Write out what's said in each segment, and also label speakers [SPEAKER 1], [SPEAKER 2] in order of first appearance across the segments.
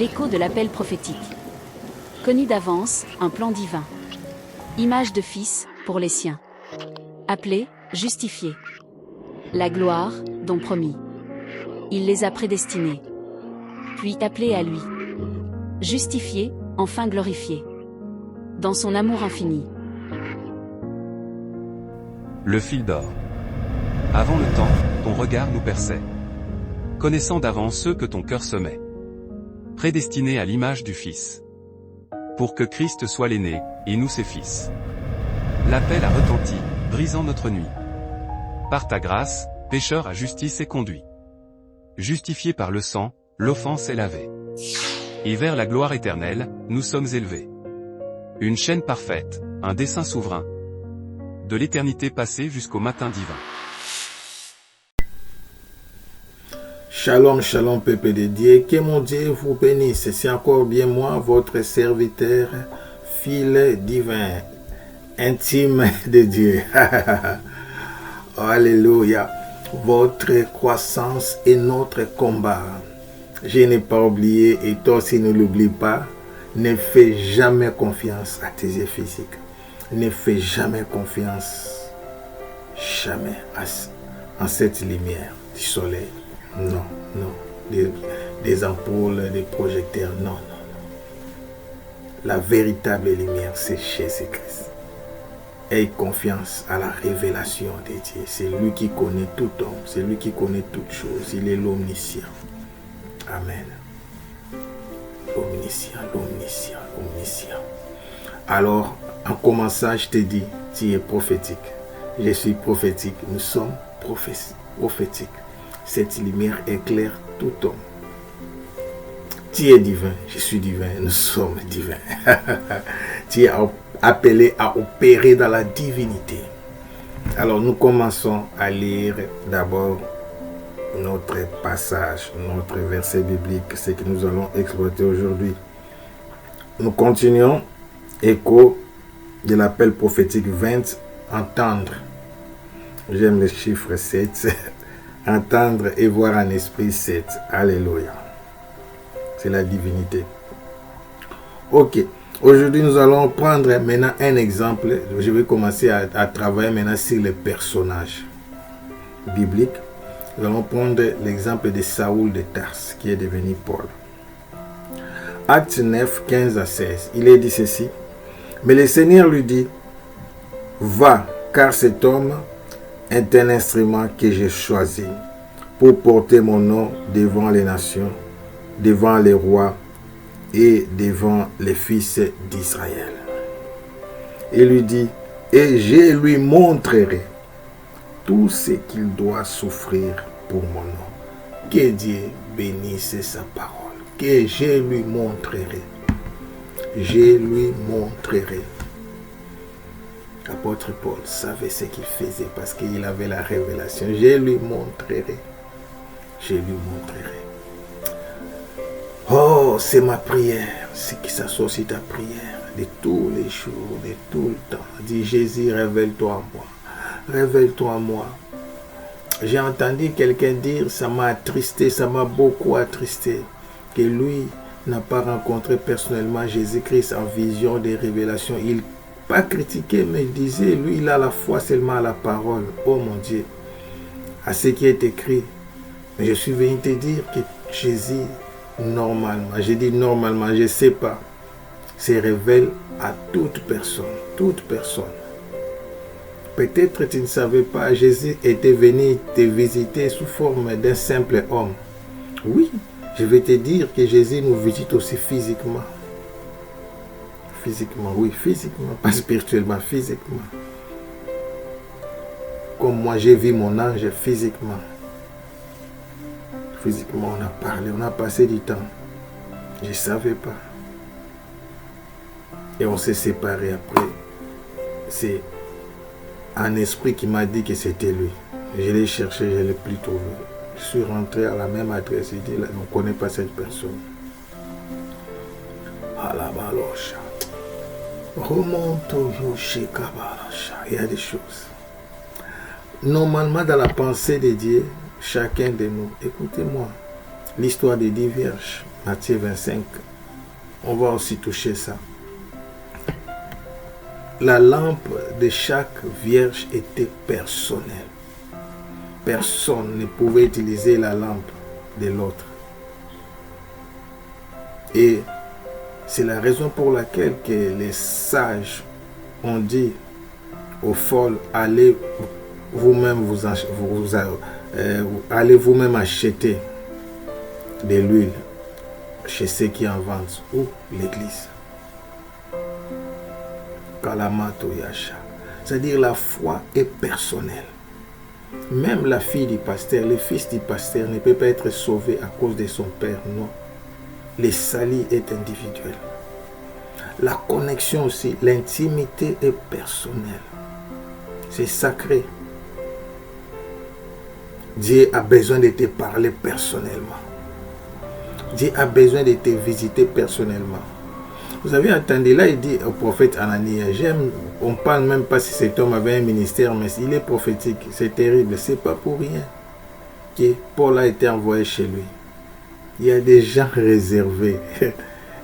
[SPEAKER 1] L'écho de l'appel prophétique. Connu d'avance, un plan divin. Image de fils, pour les siens. Appelé, justifié. La gloire, don promis. Il les a prédestinés. Puis appelés à lui. Justifiés, enfin glorifiés. Dans son amour infini.
[SPEAKER 2] Le fil d'or. Avant le temps, ton regard nous perçait. Connaissant d'avance ceux que ton cœur semait. Prédestinés à l'image du Fils. Pour que Christ soit l'aîné, et nous ses fils. L'appel a retenti, brisant notre nuit. Par ta grâce, pécheur à justice est conduit. Justifié par le sang, l'offense est lavée. Et vers la gloire éternelle, nous sommes élevés. Une chaîne parfaite, un dessein souverain. De l'éternité passée jusqu'au matin divin.
[SPEAKER 3] Shalom, shalom, peuple de Dieu, que mon Dieu vous bénisse. C'est encore bien moi, votre serviteur, fil divin, intime de Dieu. Alléluia. Votre croissance est notre combat. Je n'ai pas oublié, et toi aussi ne l'oublie pas, ne fais jamais confiance à tes yeux physiques. Ne fais jamais confiance, jamais, en cette lumière du soleil. Non, non. Des ampoules, des projecteurs, non, non, non. La véritable lumière, c'est Jésus-Christ. Aie confiance à la révélation de Dieu. C'est lui qui connaît tout homme, c'est lui qui connaît toutes choses. Il est l'omniscient. Amen. L'omniscient, l'omniscient, l'omniscient. Alors, en commençant, je te dis, tu es prophétique. Je suis prophétique. Nous sommes prophétiques. Cette lumière éclaire tout homme. Tu es divin, je suis divin, nous sommes divins. Tu es appelé à opérer dans la divinité. Alors nous commençons à lire d'abord notre passage, notre verset biblique, ce que nous allons exploiter aujourd'hui. Nous continuons, écho de l'appel prophétique 20, entendre. J'aime le chiffre 7. Entendre et voir en esprit 7. Alléluia. C'est la divinité. Ok. Aujourd'hui, nous allons prendre maintenant un exemple. Je vais commencer à travailler maintenant sur les personnages bibliques. Nous allons prendre l'exemple de Saoul de Tarse, qui est devenu Paul. Acte 9, 15 à 16. Il est dit ceci. Mais le Seigneur lui dit, va, car cet homme est un instrument que j'ai choisi pour porter mon nom devant les nations, devant les rois et devant les fils d'Israël. Il lui dit, et je lui montrerai tout ce qu'il doit souffrir pour mon nom. Que Dieu bénisse sa parole. Que je lui montrerai. Je lui montrerai. L'apôtre Paul savait ce qu'il faisait parce qu'il avait la révélation. Je lui montrerai. Je lui montrerai. Oh, c'est ma prière. C'est que ça soit aussi ta prière de tous les jours, de tout le temps. Dis Jésus, révèle-toi à moi. Révèle-toi à moi. J'ai entendu quelqu'un dire, ça m'a attristé, ça m'a beaucoup attristé, que lui n'a pas rencontré personnellement Jésus-Christ en vision des révélations. Il pas critiqué, mais il disait, lui, il a la foi seulement à la parole. Oh mon Dieu, à ce qui est écrit. Mais je suis venu te dire que Jésus, normalement, j'ai dit normalement, je ne sais pas, se révèle à toute personne. Toute personne. Peut-être tu ne savais pas, Jésus était venu te visiter sous forme d'un simple homme. Oui, je vais te dire que Jésus nous visite aussi physiquement. Physiquement, oui, physiquement, pas spirituellement, physiquement. Comme moi, j'ai vu mon ange physiquement. Physiquement, on a parlé, on a passé du temps. Je ne savais pas. Et on s'est séparés après. C'est un esprit qui m'a dit que c'était lui. Je l'ai cherché, je ne l'ai plus trouvé. Je suis rentré à la même adresse. Il dit, là, on ne connaît pas cette personne. À la baloche. Remonte au Yoshikabalasha. Il y a des choses. Normalement, dans la pensée de Dieu, chacun de nous, écoutez-moi, l'histoire des 10 vierges, Matthieu 25, on va aussi toucher ça. La lampe de chaque vierge était personnelle. Personne ne pouvait utiliser la lampe de l'autre. Et c'est la raison pour laquelle que les sages ont dit aux folles, allez vous-même allez vous-même acheter de l'huile chez ceux qui en vendent ou l'église. Kalamato Yasha. C'est-à-dire la foi est personnelle. Même la fille du pasteur, le fils du pasteur ne peut pas être sauvé à cause de son père, non. Le salut est individuel. La connexion aussi, l'intimité est personnelle. C'est sacré. Dieu a besoin de te parler personnellement. Dieu a besoin de te visiter personnellement. Vous avez entendu là, il dit au prophète Ananias, on ne parle même pas si cet homme avait un ministère, mais il est prophétique. C'est terrible. C'est pas pour rien que Paul a été envoyé chez lui. Il y a des gens réservés.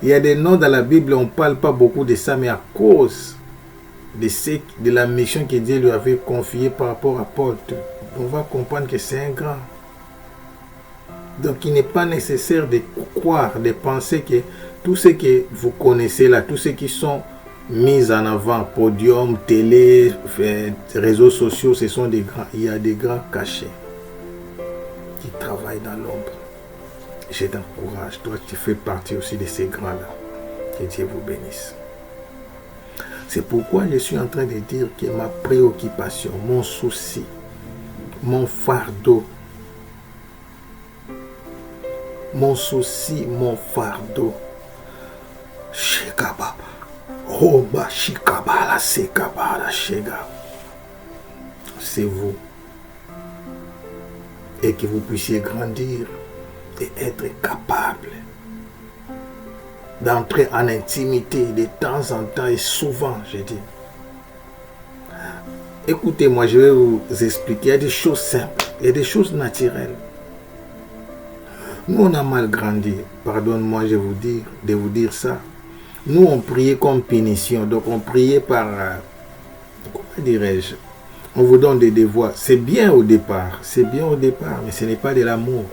[SPEAKER 3] Il y a des noms dans la Bible, on ne parle pas beaucoup de ça, mais à cause de la mission que Dieu lui avait confiée par rapport à Paul, on va comprendre que c'est un grand. Donc il n'est pas nécessaire de croire, de penser que tout ce que vous connaissez là, tous ceux qui sont mis en avant, podium, télé, réseaux sociaux, ce sont des grands. Il y a des grands cachés qui travaillent dans l'ombre. Je t'encourage, toi tu fais partie aussi de ces grands-là. Que Dieu vous bénisse. C'est pourquoi je suis en train de dire que ma préoccupation, mon souci, mon fardeau, mon souci, mon fardeau, Shekaba, Roba, Shikabala, Sekabala, Shega, c'est vous. Et que vous puissiez grandir et être capable d'entrer en intimité de temps en temps et souvent, je dis. Écoutez-moi, je vais vous expliquer. Il y a des choses simples, il y a des choses naturelles. Nous, on a mal grandi. Pardonne-moi de vous dire ça. Nous, on priait comme punition. Donc, on priait par... comment dirais-je? On vous donne des devoirs. C'est bien au départ. C'est bien au départ, mais ce n'est pas de l'amour.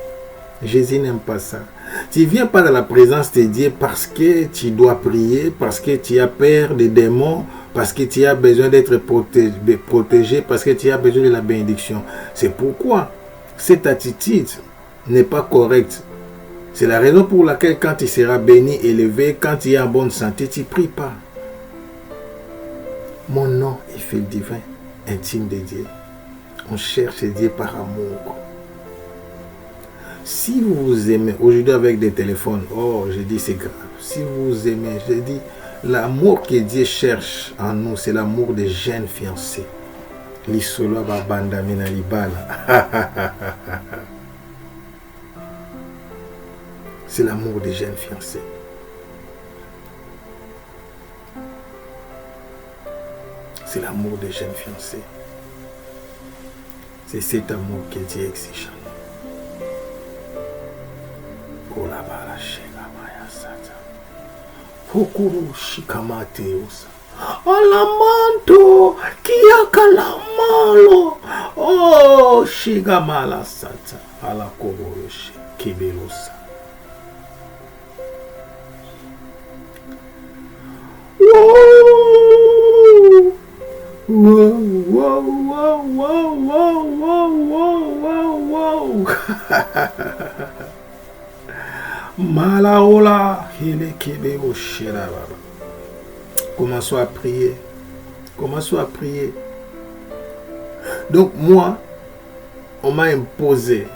[SPEAKER 3] Jésus n'aime pas ça. Tu ne viens pas dans la présence de Dieu parce que tu dois prier, parce que tu as peur des démons, parce que tu as besoin d'être protégé, parce que tu as besoin de la bénédiction. C'est pourquoi cette attitude n'est pas correcte. C'est la raison pour laquelle quand tu seras béni, élevé, quand tu es en bonne santé, tu ne pries pas. Mon nom est fils divin, intime de Dieu. On cherche Dieu par amour. Si vous aimez, aujourd'hui avec des téléphones, oh, je dis c'est grave. Si vous aimez, je dis, l'amour que Dieu cherche en nous, c'est l'amour des jeunes fiancés. L'isolo babanda mina libala. C'est l'amour des jeunes fiancés. C'est l'amour des jeunes fiancés. C'est cet amour que Dieu exige. Fukuru shikamateus. Alamanto kiakalamalo. Oh shigamala sata. Alakoroshi kibelosa. Wow, wow, wow, wow, wow, wow, wow, wow. Malaola, hilekebe oshira baba. Commençons à prier. Commençons à prier. Donc moi, on m'a imposé.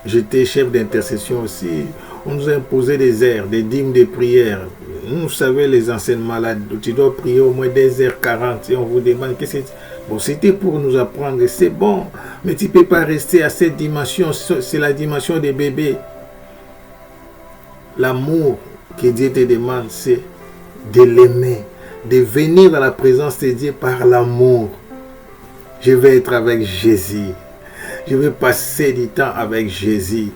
[SPEAKER 3] J'étais chef d'intercession aussi. On nous a imposé des heures, des dîmes de prière. Vous savez les enseignements là, tu dois prier au moins 2h40 et on vous demande que c'est... Bon, c'était pour nous apprendre, c'est bon, mais tu ne peux pas rester à cette dimension, c'est la dimension des bébés. L'amour que Dieu te demande, c'est de l'aimer, de venir dans la présence de Dieu par l'amour. Je vais être avec Jésus. Je vais passer du temps avec Jésus.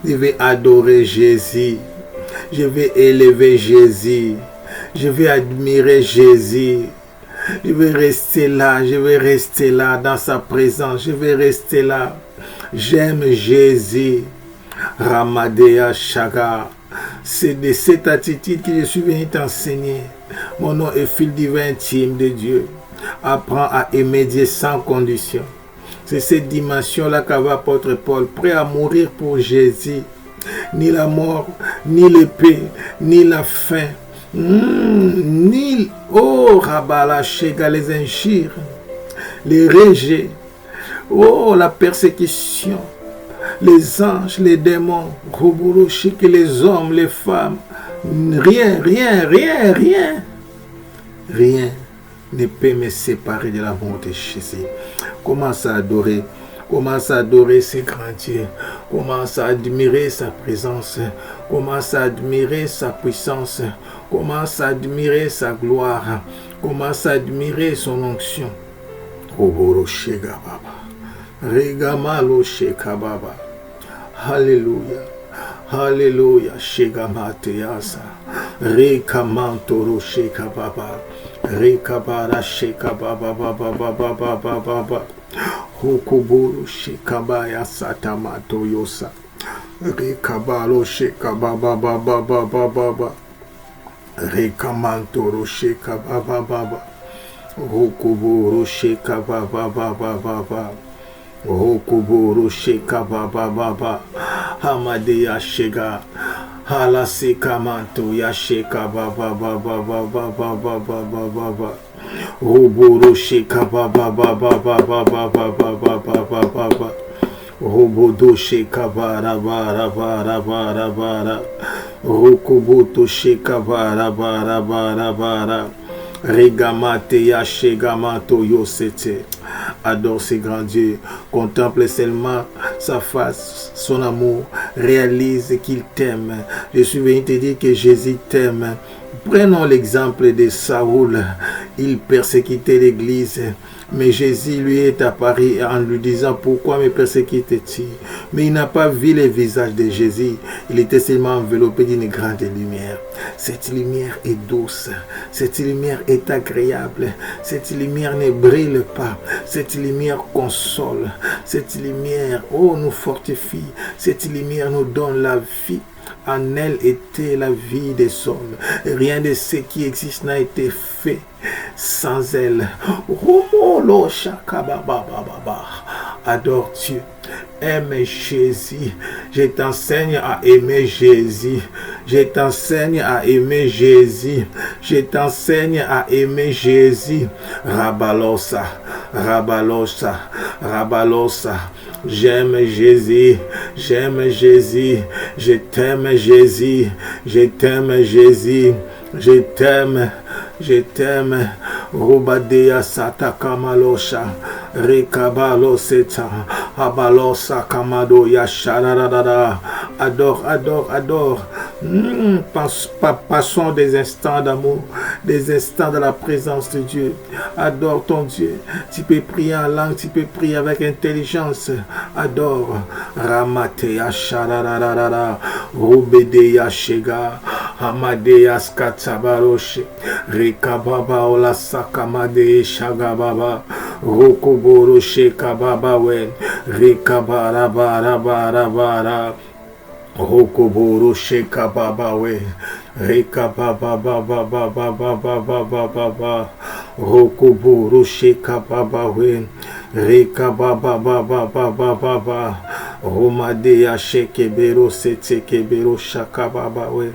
[SPEAKER 3] Je vais adorer Jésus. Je vais élever Jésus. Je vais admirer Jésus. Je vais rester là dans sa présence. Je vais rester là. J'aime Jésus. Ramadea Shaga. C'est de cette attitude que je suis venu t'enseigner. Mon nom est fil divin intime de Dieu. Apprends à aimer Dieu sans condition. C'est cette dimension-là qu'avait l'apôtre Paul, prêt à mourir pour Jésus. Ni la mort, ni l'épée, ni la faim, ni, oh, Rabala Shega, les injures, les rejets, oh, la persécution, les anges, les démons, Roburushik, les hommes, les femmes, rien ne peut me séparer de l'amour de Jésus. Commence à adorer. Commence à adorer ses grands dieux. Commence à admirer sa présence. Commence à admirer sa puissance. Commence à admirer sa gloire. Commence à admirer son onction. Oboro Shega Baba. Regamalo Sheka Baba. Alléluia. Alléluia. Shega Mateasa. Rekamantoro Sheka Baba. Rekabara Sheka Baba Baba Baba Baba Baba. Hokoboro Shekabaya Satamato Yosa. Rekabalo Shekababa Baba Baba Baba. Rekamantoro Shekababa Baba. Hokoboro Shekababa Baba Baba. Hokoboro Shekababa Baba. Hamadea Shega. Halasekamanto Yasheka Baba Baba Baba Baba Baba Baba. Roboro Sheka Baba Baba Baba Baba Baba Baba Baba. Robodo Sheka Bara Bara Bara Bara Bara. Rokoboto Sheka Bara Bara Bara Bara. Regamate Yashegamato Yosete. Adore ses grands dieux, contemple seulement sa face, son amour, réalise qu'il t'aime. Je suis venu te dire que Jésus t'aime. Prenons l'exemple de Saoul, il persécutait l'église, mais Jésus lui est apparu en lui disant pourquoi me persécutes-tu? Mais il n'a pas vu le visage de Jésus, il était seulement enveloppé d'une grande lumière. Cette lumière est douce, cette lumière est agréable, cette lumière ne brille pas, cette lumière console, cette lumière, oh, nous fortifie, cette lumière nous donne la vie. En elle était la vie des hommes. Rien de ce qui existe n'a été fait sans elle. Adore Dieu. Aime Jésus. Je t'enseigne à aimer Jésus. Je t'enseigne à aimer Jésus. Je t'enseigne à aimer Jésus. Rabalosa. Rabalosa. Rabalosa. J'aime Jésus, j'aime Jésus, je t'aime Jésus, je t'aime Jésus, je t'aime, je t'aime. Robadea Sata Kamalosha, Rekabalo Seta, Abalosa Kamado Yasharadada. Adore, adore, adore. Passons des instants d'amour, des instants de la présence de Dieu. Adore ton Dieu. Tu peux prier en langue, tu peux prier avec intelligence. Adore. Ramatea Sharadada, Rubedeya Shega, Amadeya Skatsabaroshe, Rekababa Ola Sakamade Shagababa, Rokoboro Shekababa Wen, Rekabara Bara Bara Bara. Rokoboro Sheka Baba we, Reka Baba Baba Baba Baba Baba Baba, Rokoboro Sheka Baba we, Reka Baba Baba Baba Baba, Romadea Shekebero Sete Kebero Shaka Baba we.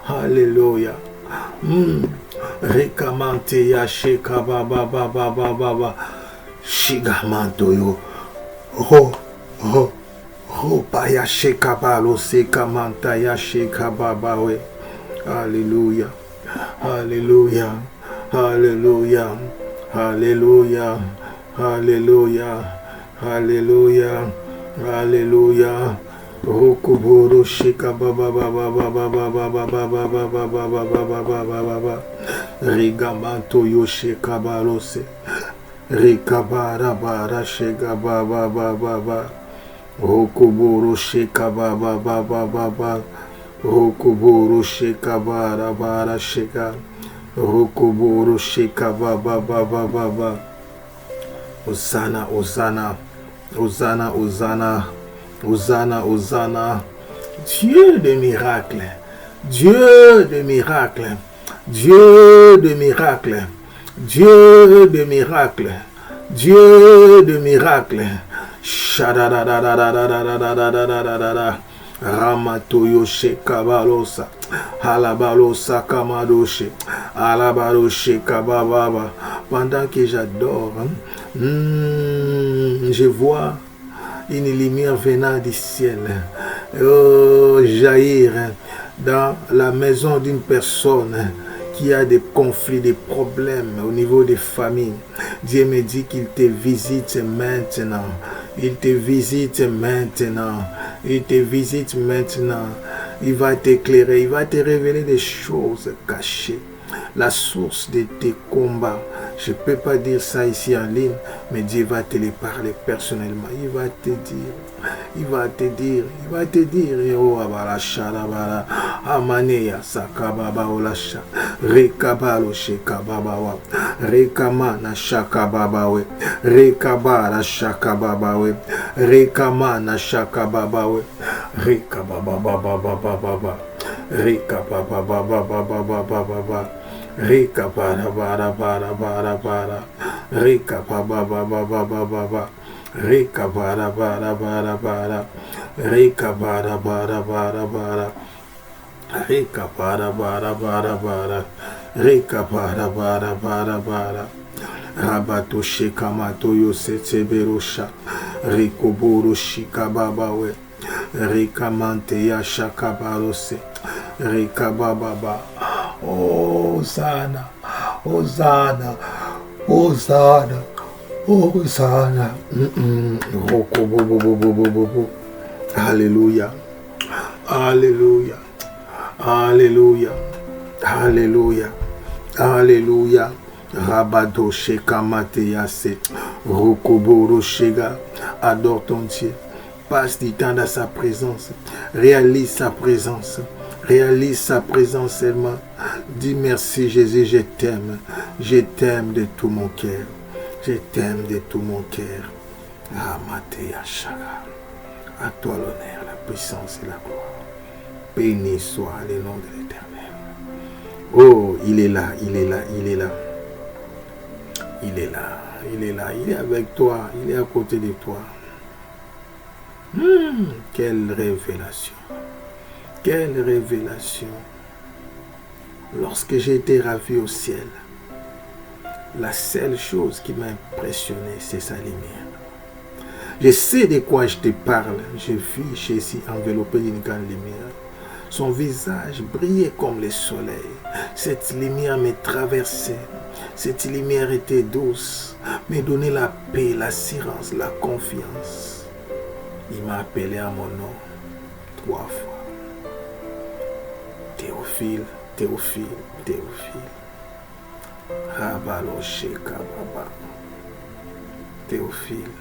[SPEAKER 3] Hallelujah. Reka Mantea Sheka Baba Baba Baba, Shigamanto yo. Hopaya Sheka Balo Seka Mantaya Sheka Baba we. Hallelujah. Hallelujah. Hallelujah. Hallelujah. Hallelujah. Hallelujah. Hallelujah. Rokuboro Sheka Baba Baba Baba Baba Baba Baba Baba Baba Baba Rigamanto yo Sheka Balo Se Rikabara Bara Sheka Baba Baba Baba Rokuboro Sheka Baba Baba Baba Rokoboro shekabara bara sheka. Rokoboro shekababa baba baba. Hosanna, Hosanna, Hosanna, Hosanna, Hosanna, Hosanna. Dieu de miracles, Dieu de miracles, Dieu de miracles, Dieu de miracles, Dieu de miracles. Shadadadadadadadadadadadadadada. Ramatoyo shekabalosa. Halabalosa kamadoshe. Alabaloshe kabababa. Pendant que j'adore, je vois une lumière venant du ciel jaillir dans la maison d'une personne qui a des conflits, des problèmes au niveau des familles. Dieu me dit qu'il te visite maintenant. Il te visite maintenant. Il te visite maintenant. Il va t'éclairer. Il va te révéler des choses cachées. La source de tes combats. Je ne peux pas dire ça ici en ligne, mais Dieu va te les parler personnellement. Il va te dire. Il va te dire. Il va te dire. Oh, abalasha, abala. Amaneya, sakababa, olasha. Rekabalo, shekababawa. Rekamana, shakababawe. Rekabara, shakababawe. Rekamana, shakababawe. Rekabababababababa. Rekabababababababa. Rekabababababababa. Rekabababababababa. Rekabababababababa. Rekabababababababa. Rekabababababababa. Rekabababababababa. Rabato shekamato yosetseberosha. Rekoboro shikababawe. Rekamante ya shakabarose. Rekabababa. Hosanna, Hosanna, Hosanna, Hosanna. Alléluia, Alléluia, Alléluia, Alléluia, Alléluia. Rabado shekamate yase, rokoboro shega. Adore ton Dieu. Passe du temps dans sa présence. Réalise sa présence. Réalise sa présence seulement. Dis merci Jésus, je t'aime. Je t'aime de tout mon cœur. Je t'aime de tout mon cœur. Amateya Shaga. À toi l'honneur, la puissance et la gloire. Béni soit le nom de l'Éternel. Oh, il est là, il est là, il est là. Il est là, il est là, il est avec toi, il est à côté de toi. Quelle révélation. Quelle révélation. Lorsque j'ai été ravi au ciel, la seule chose qui m'a impressionné, c'est sa lumière. Je sais de quoi je te parle. Je vis Jésus enveloppé d'une grande lumière. Son visage brillait comme le soleil. Cette lumière me traversait. Cette lumière était douce, me donnait la paix, l'assurance, la confiance. Il m'a appelé à mon nom 3 fois. Théophile, Théophile, Théophile. Rabalo Sheka Baba. Théophile,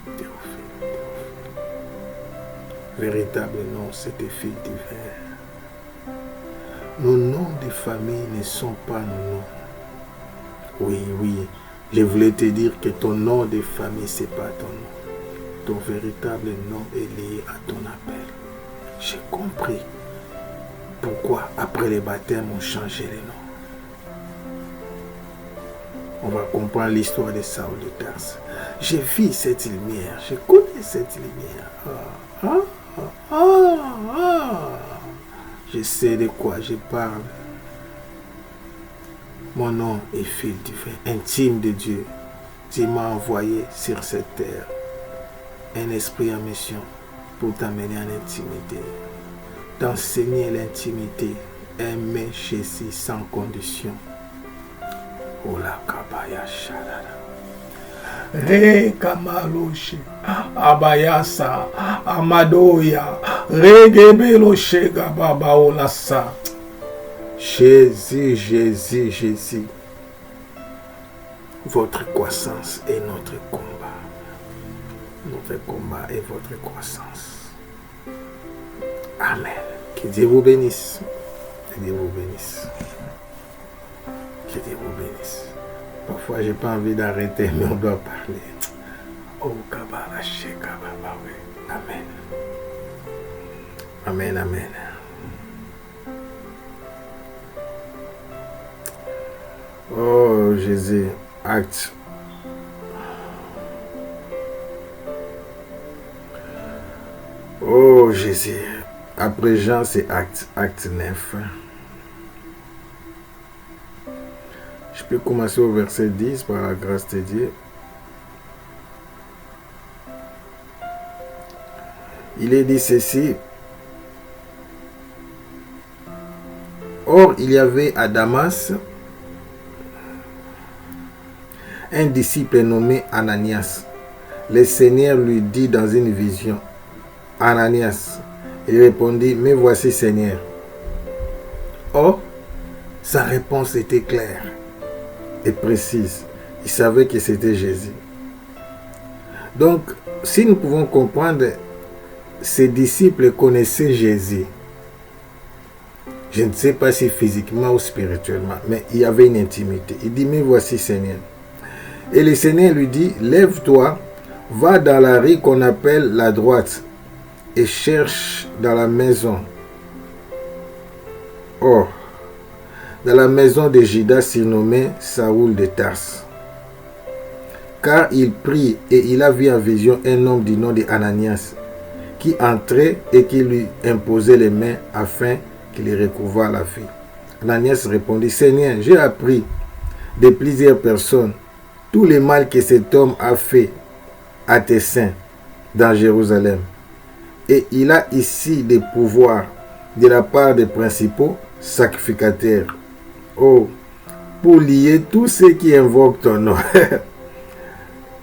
[SPEAKER 3] Théophile, Théophile. Véritable nom, c'était fils divin. Nos noms de famille ne sont pas nos noms. Oui, oui, je voulais te dire que ton nom de famille, ce n'est pas ton nom. Ton véritable nom est lié à ton appel. J'ai compris pourquoi après les baptêmes on changeait les noms. On va comprendre l'histoire de Saul de Tarse. J'ai vu cette lumière, je connais cette lumière. Je sais de quoi je parle. Mon nom est fils divin, intime de Dieu. Dieu m'a envoyé sur cette terre un esprit en mission pour t'amener en intimité, t'enseigner l'intimité, aimer Jésus sans condition. Ola kabaya sharara. Re kamaloshe abayasa amadoya regebeloshe gababa olasa. Jésus, Jésus, Jésus. Votre croissance est notre combat. Notre combat est votre croissance. Amen. Que Dieu vous bénisse. Que Dieu vous bénisse. Que Dieu vous bénisse. Parfois, j'ai pas envie d'arrêter, mais on doit parler. Oh, Kabbalah, Shekababa, oui. Amen. Amen, amen. Oh, Jésus, acte. Oh, Jésus. Après Jean, c'est acte 9. Je peux commencer au verset 10 par la grâce de Dieu. Il est dit ceci. Or, il y avait à Damas un disciple nommé Ananias. Le Seigneur lui dit dans une vision, Ananias. Il répondit, mais voici Seigneur. Or, sa réponse était claire et précise. Il savait que c'était Jésus. Donc, si nous pouvons comprendre, ses disciples connaissaient Jésus. Je ne sais pas si physiquement ou spirituellement, mais il y avait une intimité. Il dit, mais voici Seigneur. Et le Seigneur lui dit, lève-toi, va dans la rue qu'on appelle la droite et cherche dans la maison. Or, dans la maison de Judas surnommé Saoul de Tarse. Car il prie et il a vu en vision un homme du nom d'Ananias qui entrait et qui lui imposait les mains afin qu'il recouvre la vie. Ananias répondit, Seigneur, j'ai appris de plusieurs personnes tout le mal que cet homme a fait à tes saints dans Jérusalem. Et il a ici des pouvoirs de la part des principaux sacrificateurs. Oh, pour lier tous ceux qui invoquent ton nom.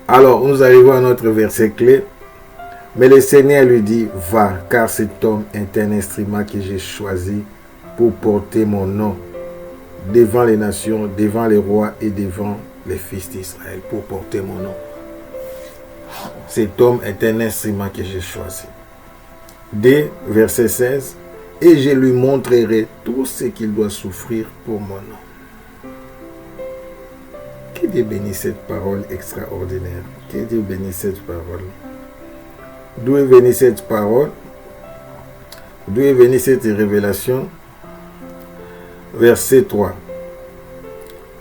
[SPEAKER 3] Alors, nous arrivons à notre verset clé. Mais le Seigneur lui dit, va, car cet homme est un instrument que j'ai choisi pour porter mon nom devant les nations, devant les rois et devant les fils d'Israël, pour porter mon nom. Cet homme est un instrument que j'ai choisi. Dès verset 16, et je lui montrerai tout ce qu'il doit souffrir pour mon nom. Que Dieu bénisse cette parole extraordinaire. Que Dieu bénisse cette parole. D'où est venue cette parole? D'où est venue cette révélation? Verset 3.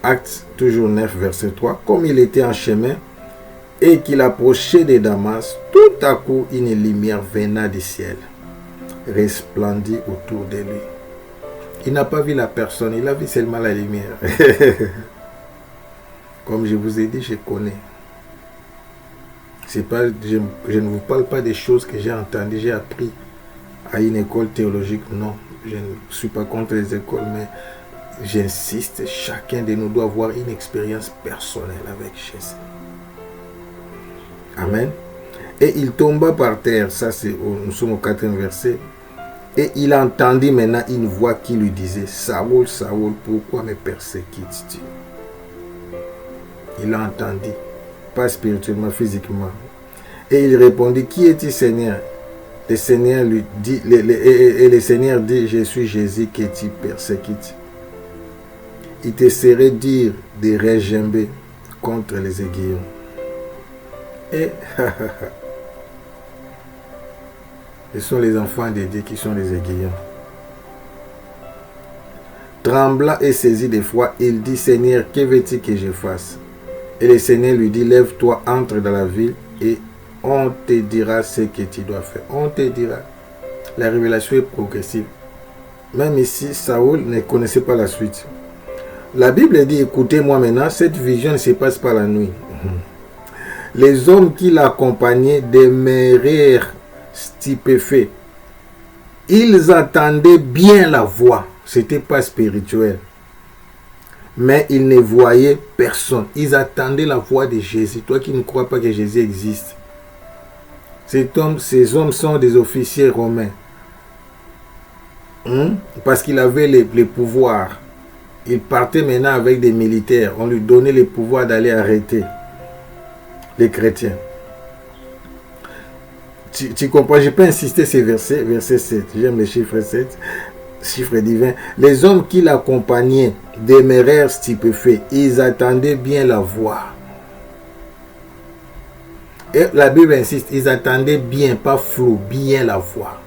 [SPEAKER 3] Acte toujours 9, verset 3. Comme il était en chemin et qu'il approchait de Damas, tout à coup une lumière venant du ciel, resplendit autour de lui. Il n'a pas vu la personne, il a vu seulement la lumière. Comme je vous ai dit, je connais. C'est pas, je ne vous parle pas des choses que j'ai entendues, j'ai appris à une école théologique. Non, je ne suis pas contre les écoles, mais j'insiste, chacun de nous doit avoir une expérience personnelle avec Jésus. Amen. Et il tomba par terre, ça c'est, nous sommes au 4e verset. Et il entendit maintenant une voix qui lui disait, Saoul, Saoul, pourquoi me persécutes-tu? Il a entendu, pas spirituellement, physiquement. Et il répondit, qui es-tu, Seigneur? Le Seigneur lui dit, et le Seigneur dit, je suis Jésus que tu persécutes. Il te serait dire de regimber contre les aiguillons. Et ce sont les enfants de Dieu qui sont les aiguillons. Tremblant et saisi d'effroi, il dit, Seigneur, que veux-tu que je fasse? Et le Seigneur lui dit, lève-toi, entre dans la ville et on te dira ce que tu dois faire. On te dira. La révélation est progressive. Même ici, Saoul ne connaissait pas la suite. La Bible dit, écoutez-moi maintenant, cette vision ne se passe pas la nuit. Les hommes qui l'accompagnaient demeurèrent stupéfaits. Ils entendaient bien la voix. Ce n'était pas spirituel. Mais ils ne voyaient personne. Ils attendaient la voix de Jésus. Toi qui ne crois pas que Jésus existe. Ces hommes sont des officiers romains. Parce qu'il avait les pouvoirs. Il partait maintenant avec des militaires. On lui donnait le pouvoir d'aller arrêter les chrétiens. Tu comprends, je peux insister ces versets, verset 7, j'aime le chiffre 7, chiffre divin. Les hommes qui l'accompagnaient demeurèrent stupéfaits, ils attendaient bien la voix. Et la Bible insiste, ils attendaient bien, pas flou, bien la voix.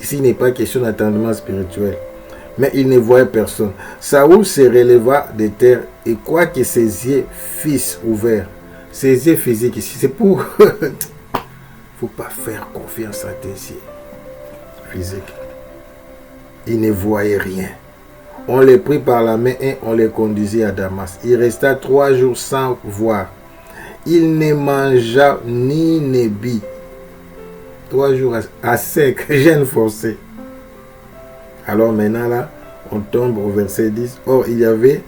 [SPEAKER 3] Ici, il n'est pas question d'attendement spirituel, mais il ne voyait personne. Saoul se releva de terre et quoique ses yeux fissent ouverts, ses yeux physiques ici, c'est pour... faut pas faire confiance à tes yeux physiques. Il ne voyait rien. On les prit par la main et on les conduisit à Damas. Il resta 3 jours sans voir. Il ne mangea ni ne but. 3 jours à sec, jeûne forcé. Alors maintenant là, on tombe au verset 10. Or, il y avait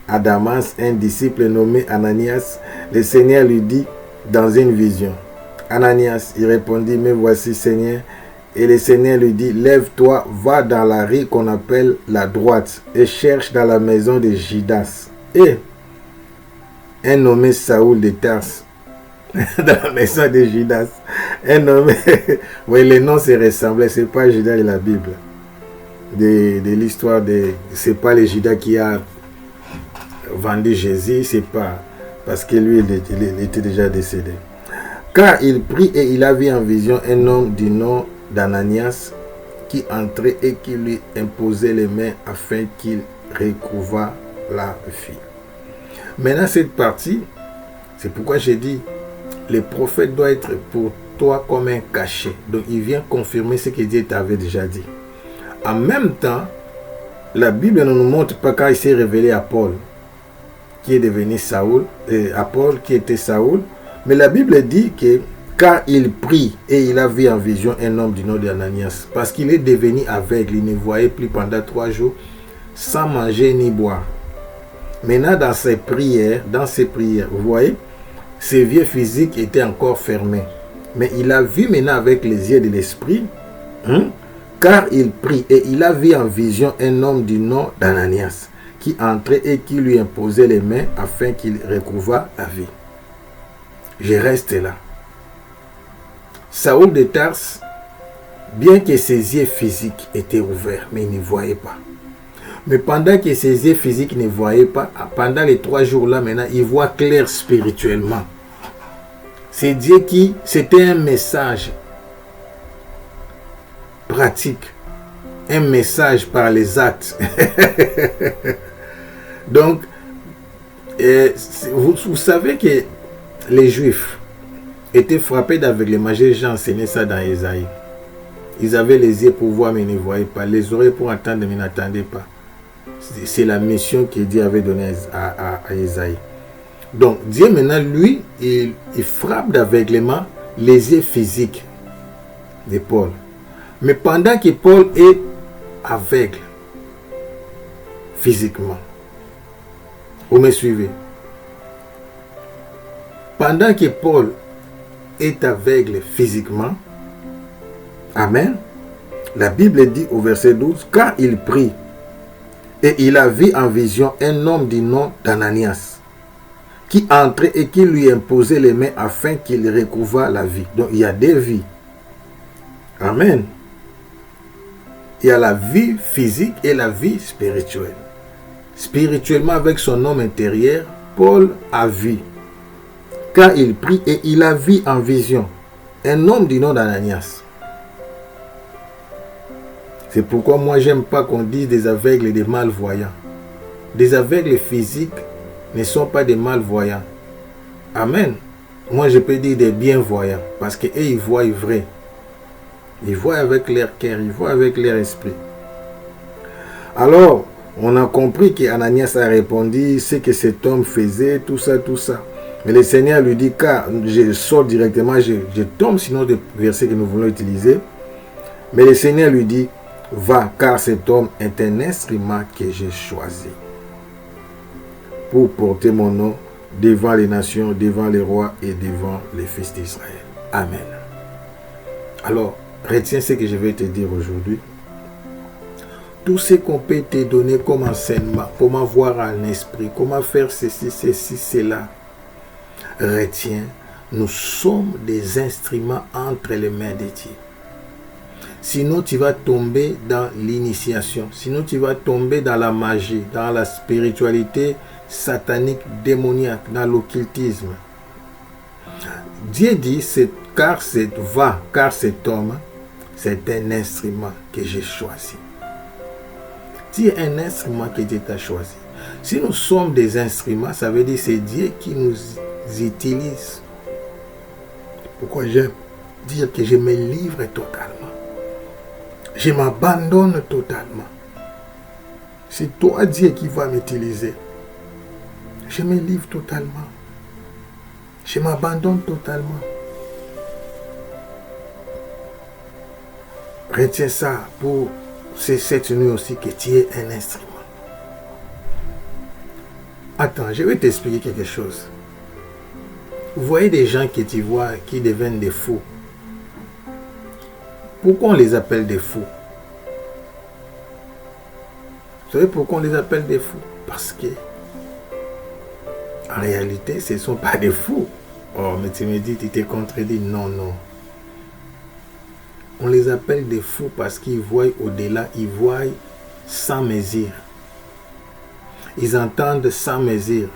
[SPEAKER 3] à Damas un disciple nommé Ananias. Le Seigneur lui dit dans une vision. Ananias, il répondit, mais voici Seigneur. Et le Seigneur lui dit, lève-toi, va dans la rue qu'on appelle la droite et cherche dans la maison de Judas. Et un nommé Saoul de Tarse, dans la maison de Judas. Un nommé, oui, les noms se ressemblaient, c'est pas Judas de la Bible. De l'histoire de, c'est pas le Judas qui a vendu Jésus, c'est pas, parce que lui, il était déjà décédé. Car il prit et il a vu en vision un homme du nom d'Ananias qui entrait et qui lui imposait les mains afin qu'il recouvra la vie. Maintenant, cette partie, c'est pourquoi j'ai dit, le prophète doit être pour toi comme un cachet. Donc, il vient confirmer ce que Dieu t'avait déjà dit. En même temps, la Bible ne nous montre pas quand il s'est révélé à Paul, qui est devenu Saoul, à Paul qui était Saoul. Mais la Bible dit que car il prit et il a vu en vision un homme du nom d'Ananias, parce qu'il est devenu aveugle, il ne voyait plus pendant 3 jours sans manger ni boire. Maintenant dans ses prières, vous voyez, ses yeux physiques étaient encore fermés. Mais il a vu maintenant avec les yeux de l'esprit, car il prit et il a vu en vision un homme du nom d'Ananias, qui entrait et qui lui imposait les mains afin qu'il recouvra la vie. Je reste là. Saoul de Tarse, bien que ses yeux physiques étaient ouverts, mais il ne voyait pas. Mais pendant que ses yeux physiques ne voyaient pas, pendant les 3 jours-là, maintenant, il voit clair spirituellement. C'est Dieu qui, c'était un message pratique, un message par les actes. Donc, vous savez que les Juifs étaient frappés d'aveuglement. J'ai enseigné ça dans Ésaïe. Ils avaient les yeux pour voir, mais ils ne voyaient pas. Les oreilles pour entendre, mais ils n'entendaient pas. C'est la mission que Dieu avait donnée à Ésaïe. Donc, Dieu maintenant, lui, il frappe d'aveuglement les yeux physiques de Paul. Mais pendant que Paul est aveugle physiquement, vous me suivez? Pendant que Paul est aveugle physiquement, amen, la Bible dit au verset 12, car il prie et il a vu en vision un homme du nom d'Ananias qui entrait et qui lui imposait les mains afin qu'il recouvra la vie. Donc il y a 2 vies. Amen. Il y a la vie physique et la vie spirituelle. Spirituellement, avec son homme intérieur, Paul a vu. Car il prie et il a vu en vision un homme du nom d'Ananias. C'est pourquoi moi j'aime pas qu'on dise des aveugles et des malvoyants. Des aveugles physiques ne sont pas des malvoyants. Amen. Moi je peux dire des bienvoyants. Parce qu'eux ils voient vrai. Ils voient avec leur cœur, ils voient avec leur esprit. Alors, on a compris qu'Ananias a répondu ce que cet homme faisait, tout ça, tout ça. Mais le Seigneur lui dit, car je sors directement, je tombe sinon des versets que nous voulons utiliser. Mais le Seigneur lui dit, va, car cet homme est un instrument que j'ai choisi pour porter mon nom devant les nations, devant les rois et devant les fils d'Israël. Amen. Alors, retiens ce que je vais te dire aujourd'hui. Tout ce qu'on peut te donner comme enseignement, comment voir un esprit, comment faire ceci, cela. Retiens, nous sommes des instruments entre les mains de Dieu. Sinon, tu vas tomber dans l'initiation. Sinon, tu vas tomber dans la magie, dans la spiritualité satanique, démoniaque, dans l'occultisme. Dieu dit, car cet homme, c'est un instrument que j'ai choisi. Tu es un instrument que Dieu t'a choisi. Si nous sommes des instruments, ça veut dire que c'est Dieu qui nous utilise. Pourquoi j'aime dire que je me livre totalement. Je m'abandonne totalement. C'est toi, Dieu, qui va m'utiliser. Je me livre totalement. Je m'abandonne totalement. Retiens ça pour cette nuit aussi, que tu es un instrument. Attends, je vais t'expliquer quelque chose. Vous voyez des gens que tu vois qui deviennent des fous. Pourquoi on les appelle des fous? Vous savez pourquoi on les appelle des fous? Parce que en réalité, ce ne sont pas des fous. Oh, mais tu me dis, tu t'es contredit. Non, non. On les appelle des fous parce qu'ils voient au-delà, ils voient sans mesure. Ils entendent sans mesure.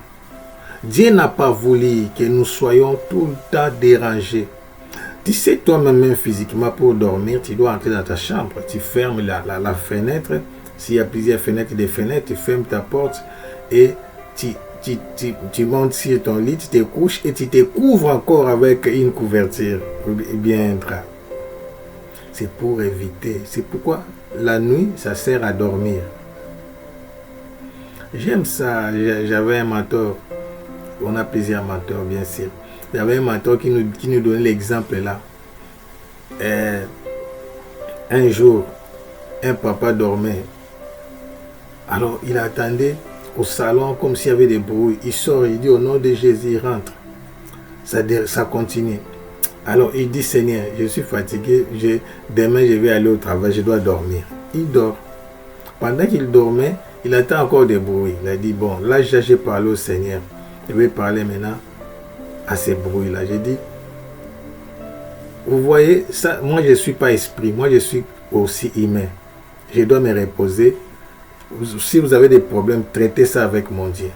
[SPEAKER 3] Dieu n'a pas voulu que nous soyons tout le temps dérangés. Tu sais, toi-même, physiquement, pour dormir, tu dois entrer dans ta chambre. Tu fermes la fenêtre. S'il y a plusieurs fenêtres, tu fermes ta porte et tu montes sur ton lit, tu te couches et tu te couvres encore avec une couverture bien drap. C'est pour éviter. C'est pourquoi la nuit, ça sert à dormir. J'aime ça. J'avais un mentor. On a plusieurs mentors, bien sûr. J'avais un mentor qui nous donnait l'exemple là. Un jour, un papa dormait. Alors, il attendait au salon comme s'il y avait des bruits. Il sort, il dit au nom de Jésus, il rentre. Ça continue. Alors, il dit, Seigneur, je suis fatigué. Demain, je vais aller au travail, je dois dormir. Il dort. Pendant qu'il dormait, il attend encore des bruits. Il a dit, bon, là, j'ai parlé au Seigneur. Je vais parler maintenant à ces bruits-là. J'ai dit, vous voyez, ça, moi je ne suis pas esprit, moi je suis aussi humain. Je dois me reposer. Si vous avez des problèmes, traitez ça avec mon Dieu.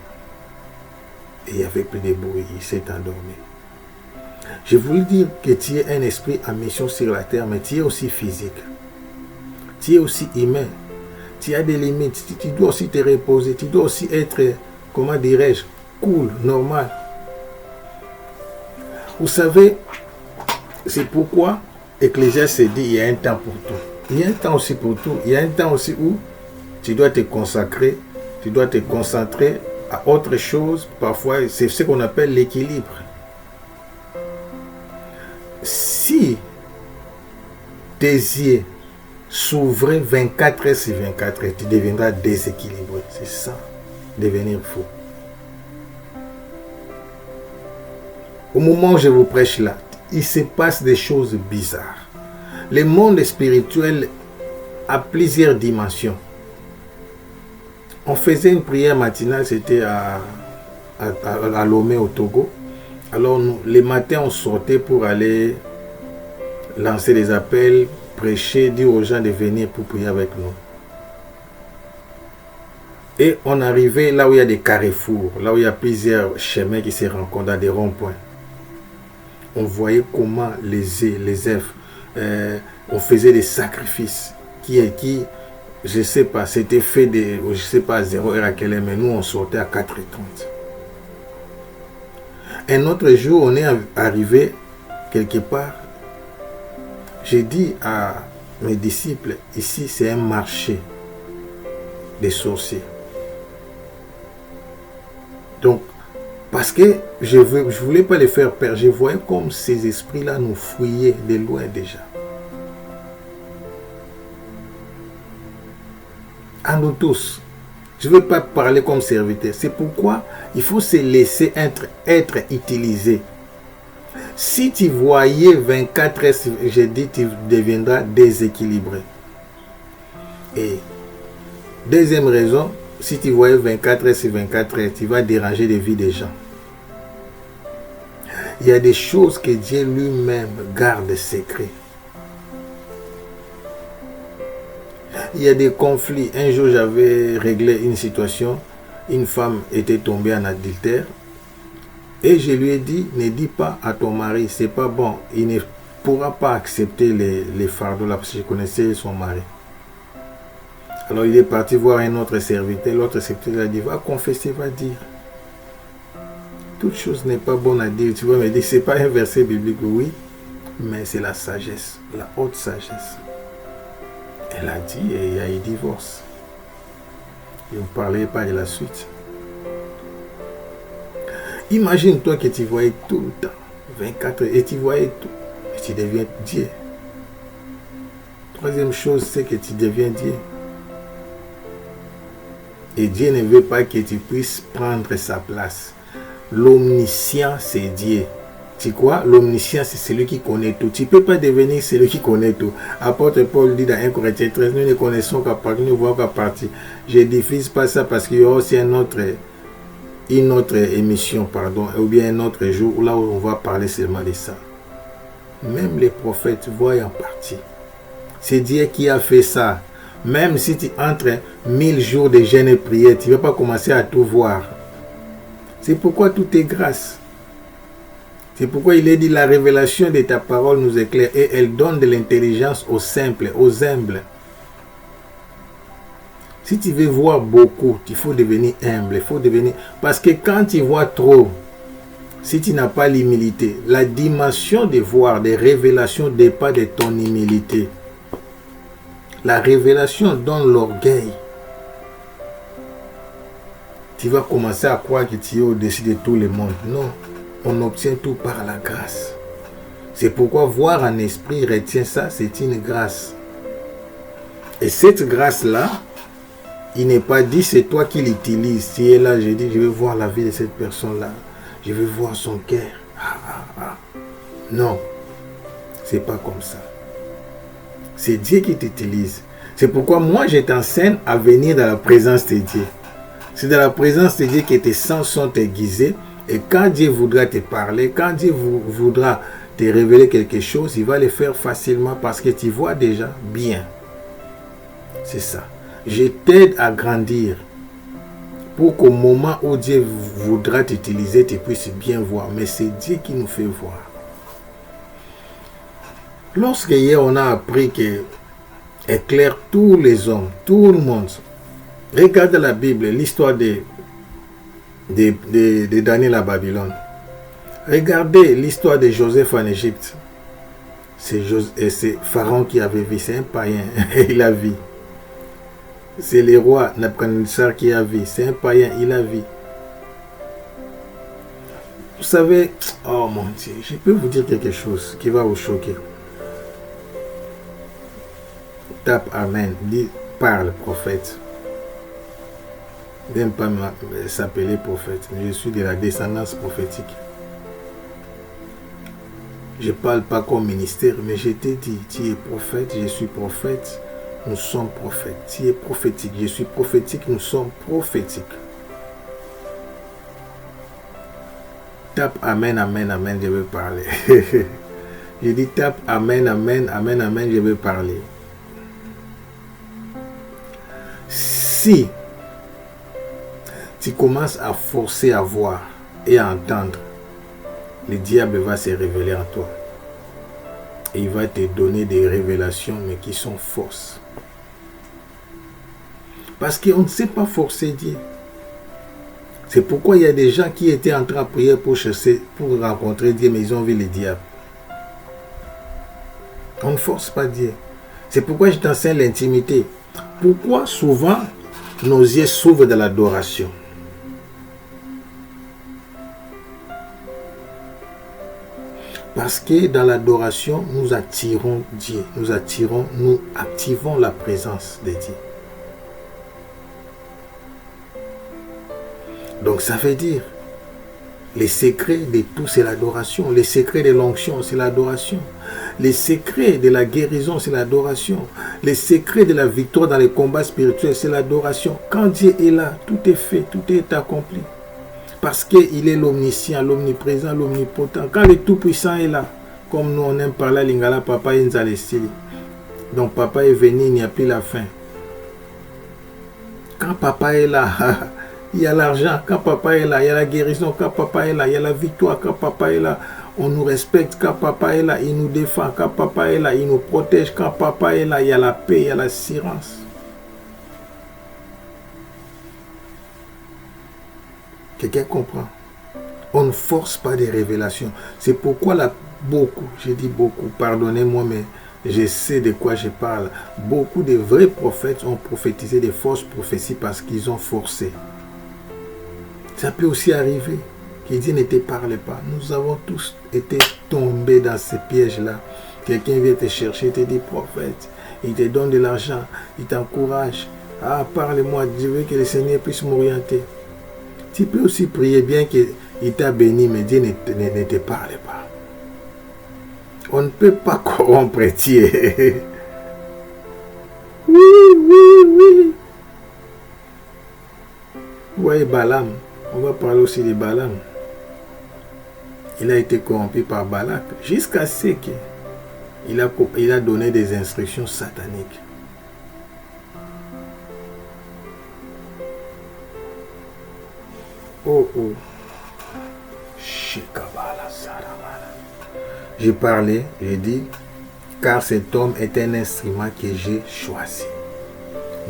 [SPEAKER 3] Et il n'y avait plus de bruit, il s'est endormi. Je voulais dire que tu es un esprit en mission sur la terre, mais tu es aussi physique. Tu es aussi humain. Tu as des limites, tu dois aussi te reposer, tu dois aussi être, comment dirais-je, cool, normal. Vous savez, c'est pourquoi Ecclésiaste dit il y a un temps pour tout. Il y a un temps aussi pour tout. Il y a un temps aussi où tu dois te consacrer, tu dois te concentrer à autre chose. Parfois, c'est ce qu'on appelle l'équilibre. Si tes yeux s'ouvraient 24 heures sur 24 heures, tu deviendras déséquilibré. C'est ça, devenir fou. Au moment où je vous prêche là, il se passe des choses bizarres. Le monde spirituel a plusieurs dimensions. On faisait une prière matinale, c'était à Lomé au Togo. Alors nous, les matins, on sortait pour aller lancer des appels, prêcher, dire aux gens de venir pour prier avec nous. Et on arrivait là où il y a des carrefours, là où il y a plusieurs chemins qui se rencontrent dans des ronds-points. On voyait comment les F, on faisait des sacrifices qui je ne sais pas, c'était fait je ne sais pas à 0 heure à quelle heure, mais nous on sortait à 4h30. Un autre jour, on est arrivé quelque part. J'ai dit à mes disciples, ici c'est un marché des sorciers. Donc, parce que je ne voulais pas les faire perdre. Je voyais comme ces esprits-là nous fouillaient de loin déjà. À nous tous. Je ne veux pas parler comme serviteur. C'est pourquoi il faut se laisser être utilisé. Si tu voyais 24 heures, j'ai dit, tu deviendras déséquilibré. Et deuxième raison, si tu voyais 24 heures sur 24 heures, tu vas déranger les vies des gens. Il y a des choses que Dieu lui-même garde secret. Il y a des conflits. Un jour, j'avais réglé une situation. Une femme était tombée en adultère. Et je lui ai dit, ne dis pas à ton mari, c'est pas bon. Il ne pourra pas accepter les fardeaux là, parce que je connaissais son mari. Alors il est parti voir un autre serviteur. L'autre serviteur a dit, va confesser, va dire. Toute chose n'est pas bonne à dire. Tu vas me dire, c'est pas un verset biblique, oui, mais c'est la sagesse, la haute sagesse. Elle a dit et il y a eu divorce. Et on ne parlait pas de la suite. Imagine-toi que tu voyais tout le temps, 24 heures, et tu voyais tout, et tu deviens Dieu. Troisième chose, c'est que tu deviens Dieu. Et Dieu ne veut pas que tu puisses prendre sa place. L'omniscient, c'est Dieu. Tu crois? L'omniscient, c'est celui qui connaît tout. Tu ne peux pas devenir celui qui connaît tout. Apôtre Paul dit dans 1 Corinthiens 13, nous ne connaissons qu'à partir, nous ne voyons qu'à partir. Je ne diffuse pas ça parce qu'il y aura aussi une autre émission, ou bien un autre jour, là où on va parler seulement de ça. Même les prophètes voient en partie. C'est Dieu qui a fait ça. Même si tu entres 1000 jours de jeûne et prière, tu ne vas pas commencer à tout voir. C'est pourquoi tout est grâce. C'est pourquoi il est dit, la révélation de ta parole nous éclaire et elle donne de l'intelligence aux simples, aux humbles. Si tu veux voir beaucoup, il faut devenir humble, il faut devenir... Parce que quand tu vois trop, si tu n'as pas l'humilité, la dimension de voir, des révélations dépend de ton humilité. La révélation donne l'orgueil. Tu vas commencer à croire que tu es au-dessus de tout le monde. Non. On obtient tout par la grâce. C'est pourquoi voir en esprit, retient ça, c'est une grâce. Et cette grâce-là, il n'est pas dit c'est toi qui l'utilises. Si elle est là, je dis je veux voir la vie de cette personne-là. Je veux voir son cœur. Non, c'est pas comme ça. C'est Dieu qui t'utilise. C'est pourquoi moi je t'enseigne à venir dans la présence de Dieu. C'est dans la présence de Dieu que tes sens sont aiguisés. Et quand Dieu voudra te parler, quand Dieu voudra te révéler quelque chose, il va le faire facilement parce que tu vois déjà bien. C'est ça. Je t'aide à grandir pour qu'au moment où Dieu voudra t'utiliser, tu puisses bien voir. Mais c'est Dieu qui nous fait voir. Lorsque hier on a appris que éclaire tous les hommes, tout le monde, regarde la Bible, l'histoire de Daniel à Babylone. Regardez l'histoire de Joseph en Égypte. C'est Pharaon qui avait vu, c'est un païen, il a vu. C'est le roi Nabuchodonosor qui a vu, c'est un païen, il a vu. Vous savez, oh mon Dieu, je peux vous dire quelque chose qui va vous choquer. Tape Amen, dit, parle prophète. Je n'aime pas s'appeler prophète, mais je suis de la descendance prophétique. Je ne parle pas comme ministère, mais je t'ai dit, tu es prophète, je suis prophète, nous sommes prophètes. Tu es prophétique, je suis prophétique, nous sommes prophétiques. Tape Amen, Amen, Amen, je veux parler. Je dis tape Amen, Amen, Amen, Amen, je veux parler. Si tu commences à forcer à voir et à entendre, le diable va se révéler en toi. Et il va te donner des révélations, mais qui sont fausses. Parce qu'on ne sait pas forcer Dieu. C'est pourquoi il y a des gens qui étaient en train de prier pour chercher, pour rencontrer Dieu, mais ils ont vu le diable. On ne force pas Dieu. C'est pourquoi je t'enseigne l'intimité. Pourquoi souvent nos yeux s'ouvrent de l'adoration? Parce que dans l'adoration, nous attirons Dieu. Nous activons la présence de Dieu. Donc ça veut dire, les secrets de tout, c'est l'adoration. Les secrets de l'onction, c'est l'adoration. Les secrets de la guérison, c'est l'adoration. Les secrets de la victoire dans les combats spirituels, c'est l'adoration. Quand Dieu est là, tout est fait, tout est accompli. Parce qu'il est l'omniscient, l'omniprésent, l'omnipotent. Quand le Tout-Puissant est là, comme nous on aime parler à Lingala, Papa Inzalestili. Donc Papa est venu, il n'y a plus la fin. Quand Papa est là, il y a l'argent. Quand Papa est là, il y a la guérison. Quand Papa est là, il y a la victoire. Quand Papa est là, on nous respecte. Quand Papa est là, il nous défend. Quand Papa est là, il nous protège. Quand Papa est là, il y a la paix, il y a l'assurance. Quelqu'un comprend? On ne force pas des révélations. C'est pourquoi là, beaucoup, j'ai dit beaucoup, pardonnez-moi, mais je sais de quoi je parle. Beaucoup de vrais prophètes ont prophétisé des fausses prophéties parce qu'ils ont forcé. Ça peut aussi arriver qu'il dit ne te parle pas. Nous avons tous été tombés dans ces pièges-là. Quelqu'un vient te chercher, te dit prophète, il te donne de l'argent, il t'encourage. Ah, parle-moi, je veux que le Seigneur puisse m'orienter. Tu peux aussi prier bien qu'il t'a béni, mais Dieu ne te parle pas. On ne peut pas corrompre Dieu. Oui, oui, oui. Vous voyez Balaam, on va parler aussi de Balaam. Il a été corrompu par Balak jusqu'à ce qu'il a donné des instructions sataniques. Oh oh. J'ai parlé, j'ai dit, car cet homme est un instrument que j'ai choisi.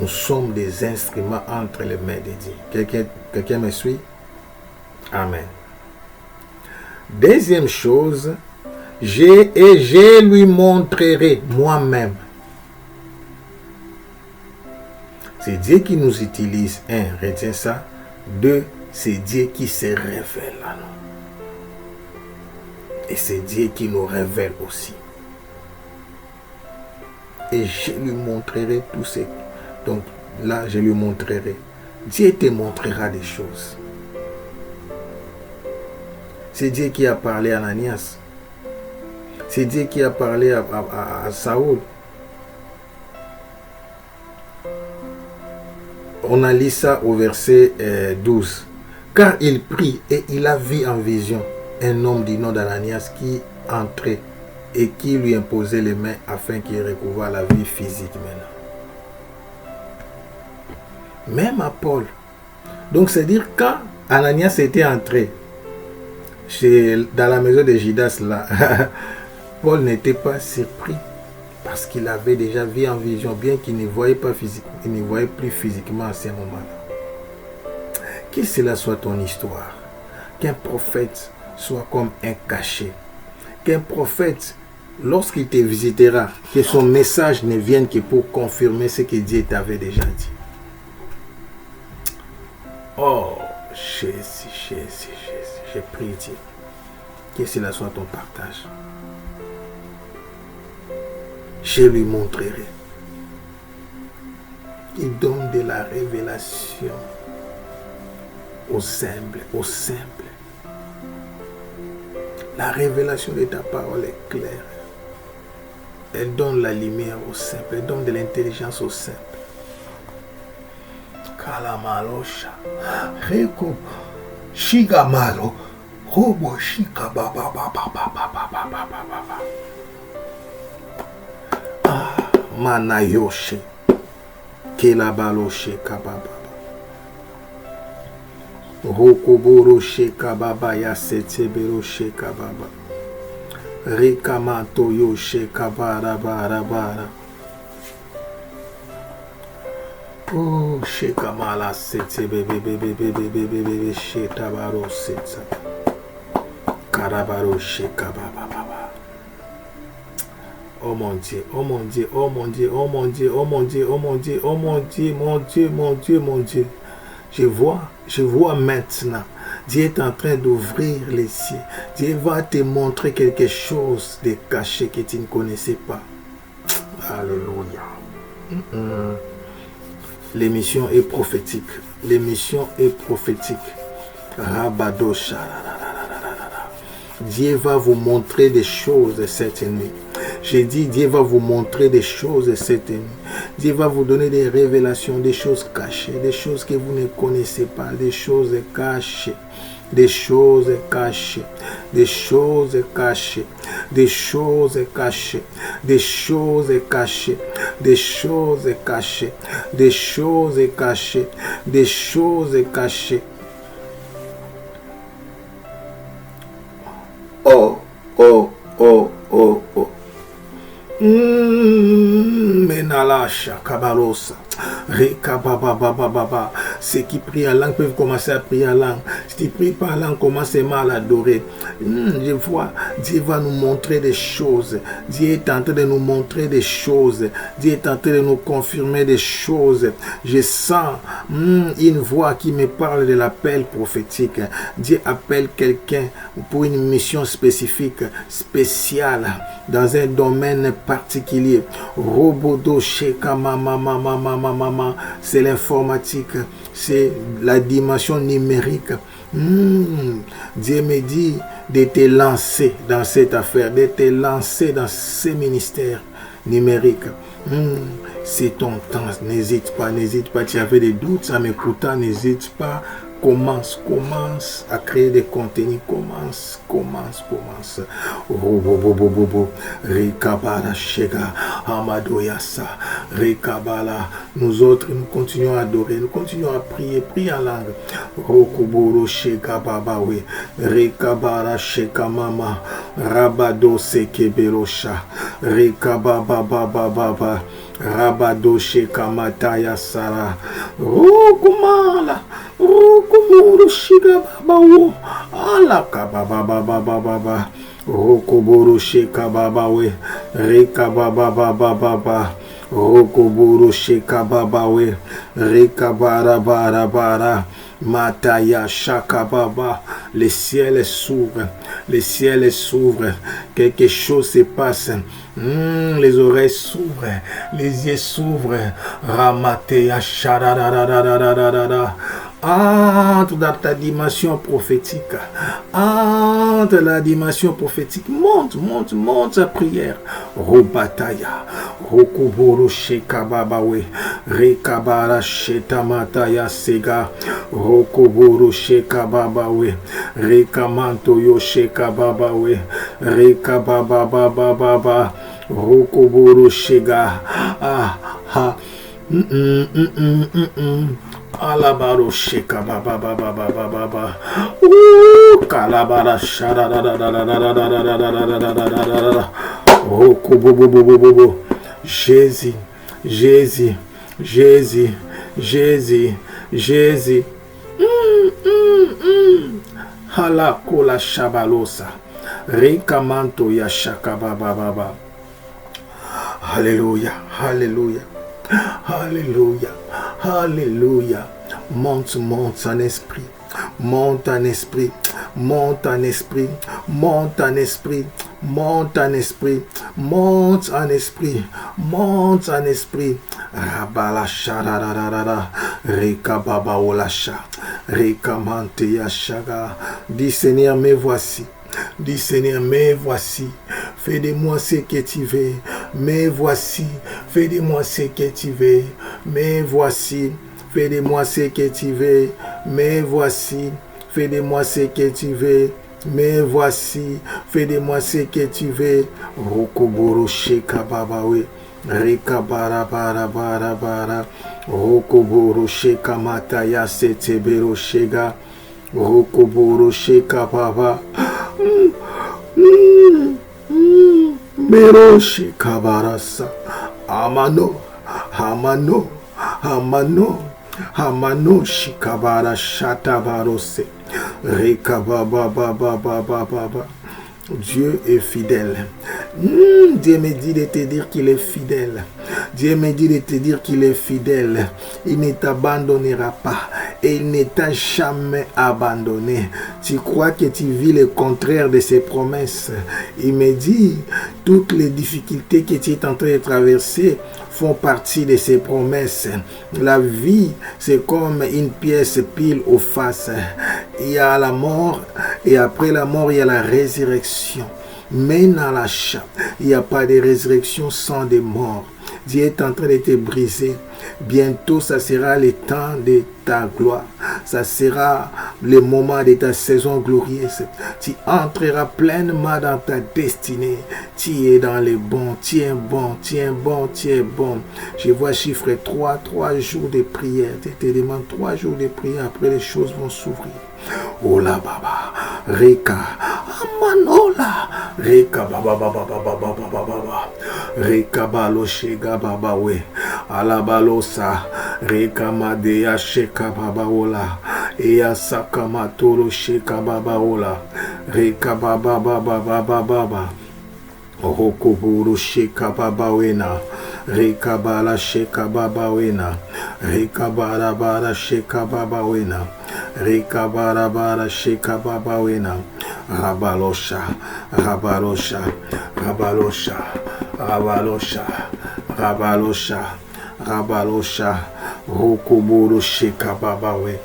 [SPEAKER 3] Nous sommes des instruments entre les mains de Dieu. Quelqu'un me suit? Amen. Deuxième chose, je lui montrerai moi-même. C'est Dieu qui nous utilise. Un, retiens ça. Deux, c'est Dieu qui se révèle à nous. Et c'est Dieu qui nous révèle aussi. Et je lui montrerai tout ce. Donc là, je lui montrerai. Dieu te montrera des choses. C'est Dieu qui a parlé à Ananias. C'est Dieu qui a parlé à Saoul. On a lu ça au verset 12. Car il prit et il a vu en vision un homme du nom d'Ananias qui entrait et qui lui imposait les mains afin qu'il recouvre la vie physique maintenant. Même à Paul. Donc c'est-à-dire quand Ananias était entré dans la maison de Judas là, Paul n'était pas surpris parce qu'il avait déjà vu en vision, bien qu'il ne voyait pas physiquement, il ne voyait plus physiquement à ce moment-là. Que cela soit ton histoire, qu'un prophète soit comme un cachet, qu'un prophète, lorsqu'il te visitera, que son message ne vienne que pour confirmer ce que Dieu t'avait déjà dit. Oh, Jésus, j'ai prié Dieu, que cela soit ton partage. Je lui montrerai. Il donne de la révélation aux humbles, aux simples. La révélation de ta parole est claire. Elle donne la lumière aux simples. Elle donne de l'intelligence aux simples. Kalamalosha. Reko. Shigamalo. Robo shika baba baba baba baba baba. Ah, manayoshe. Kelabaloshe kababa. Rokoboro shekababa ya setebero shekababa. Rikamato yo shekabara bara bara. Oh shekamala setebebebebebebebebe shetabaro setsa. Karabaro shekababa baba. Oh mon Dieu, oh mon Dieu, oh mon Dieu, oh mon Dieu, oh mon Dieu, oh mon Dieu, oh mon Dieu, mon Dieu, mon Dieu, mon Dieu. Je vois maintenant, Dieu est en train d'ouvrir les cieux. Dieu va te montrer quelque chose de caché que tu ne connaissais pas. Alléluia. L'émission est prophétique. L'émission est prophétique. Rabadosha. Dieu va vous montrer des choses cette nuit. J'ai dit, Dieu va vous montrer des choses cette nuit. Dieu va vous donner des révélations, des choses cachées, des choses que vous ne connaissez pas, des choses cachées. des choses cachées, des choses cachées, des choses cachées, des choses cachées, des choses cachées, des choses cachées, des choses cachées. Oh, oh, oh, oh, oh. Menalacha kabalosa. Rekabababababa. Ceux qui prient en langue peuvent commencer à prier en langue. Si tu pries pas en langue, commence mal à adorer. Je vois, Dieu va nous montrer des choses. Dieu est en train de nous montrer des choses. Dieu est en train de nous confirmer des choses. Je sens une voix qui me parle de l'appel prophétique. Dieu appelle quelqu'un pour une mission spécifique, spéciale, dans un domaine particulier. Robodo sheka mama, c'est l'informatique, c'est la dimension numérique. Dieu me dit de te lancer dans cette affaire, de te lancer dans ce ministère numérique. C'est ton temps, n'hésite pas, tu avais des doutes en m'écoutant, n'hésite pas. Commence à créer des contenus. Commence. Robobobobobo. Rekabala Shega. Amadoyasa. Rekabala. Nous autres, nous continuons à adorer. Nous continuons à prier. Prier en langue. Rokoboro Shega Babawe. Rekabala Shega Mama. Rabado Sekebelosha. Rekabababababa. Rabado Shega Mataya Sara. Rokumala. Rokomoro shiga babawo alaka baba rokoboro sheka babawe reka baba rokoboro sheka babawe reka bara mataya shaka baba. Le ciel s'ouvre, quelque chose se passe. Les oreilles s'ouvrent, les yeux s'ouvrent. Ramatea shararararararara. Entre dans ta dimension prophétique. Entre la dimension prophétique. Monte à prière. Robataya. Rokoboro sheka babawe. Rekabara shetamataya sega. Rokoboro sheka babawe. Rekamanto yo sheka babawe. Rekabababababa. Rokoboro shega. Alabaro sheka baba kalabara shara rokobobobobobo. Jésus hala kola shabalosa rekamanto ya shaka baba. Alléluia. Monte en esprit. Monte en esprit. Rabala sharararara. Rekababa olasha. Rekamante yashaga. Dis Seigneur, me voici. Fais de moi ce que tu veux. Me voici. Fais de moi ce que tu veux. Me voici. Fais de moi ce que tu veux. Me voici. Fais de moi ce que tu veux. Me voici. Fais de moi ce que tu veux. Rokoboro sheka babawe. Rekabara bara. Rokoboro sheka mataya setebero shega. Rokoboro sheka baba. Meroshi kabarasa. Hamano shikabara shatabarose. Rekababababababa. Dieu est fidèle. Dieu me dit de te dire qu'il est fidèle. Dieu me dit de te dire qu'il est fidèle. Il ne t'abandonnera pas. Et il ne t'a jamais abandonné. Tu crois que tu vis le contraire de ses promesses. Il me dit, toutes les difficultés que tu es en train de traverser font partie de ses promesses. La vie, c'est comme une pièce pile aux faces. Il y a la mort et après la mort, il y a la résurrection. Mais dans l'achat, il n'y a pas de résurrection sans des morts. Dieu est en train de te briser. Bientôt, ça sera le temps de ta gloire. Ça sera le moment de ta saison glorieuse. Tu entreras pleinement dans ta destinée. Tu es dans les bons. Tu es bon. Tu es bon. Tu es bon. Je vois chiffre 3 jours de prière. Tu te demandes 3 jours de prière. Après, les choses vont s'ouvrir. Ola baba, reka, amanola, reka baba baba baba baba baba, reka balo shega baba we, alabalosa, reka madea sheka baba ola, eya sakamatoro sheka baba ola, reka baba baba baba baba. Rokoburu sheka baba wena, reka bala sheka baba wena, reka bara bara sheka baba wena, reka bara bara sheka baba wena, rabalosha, rabalosha, rabalosha, rabalosha, rabalosha, rabalosha, rokoburu sheka baba we.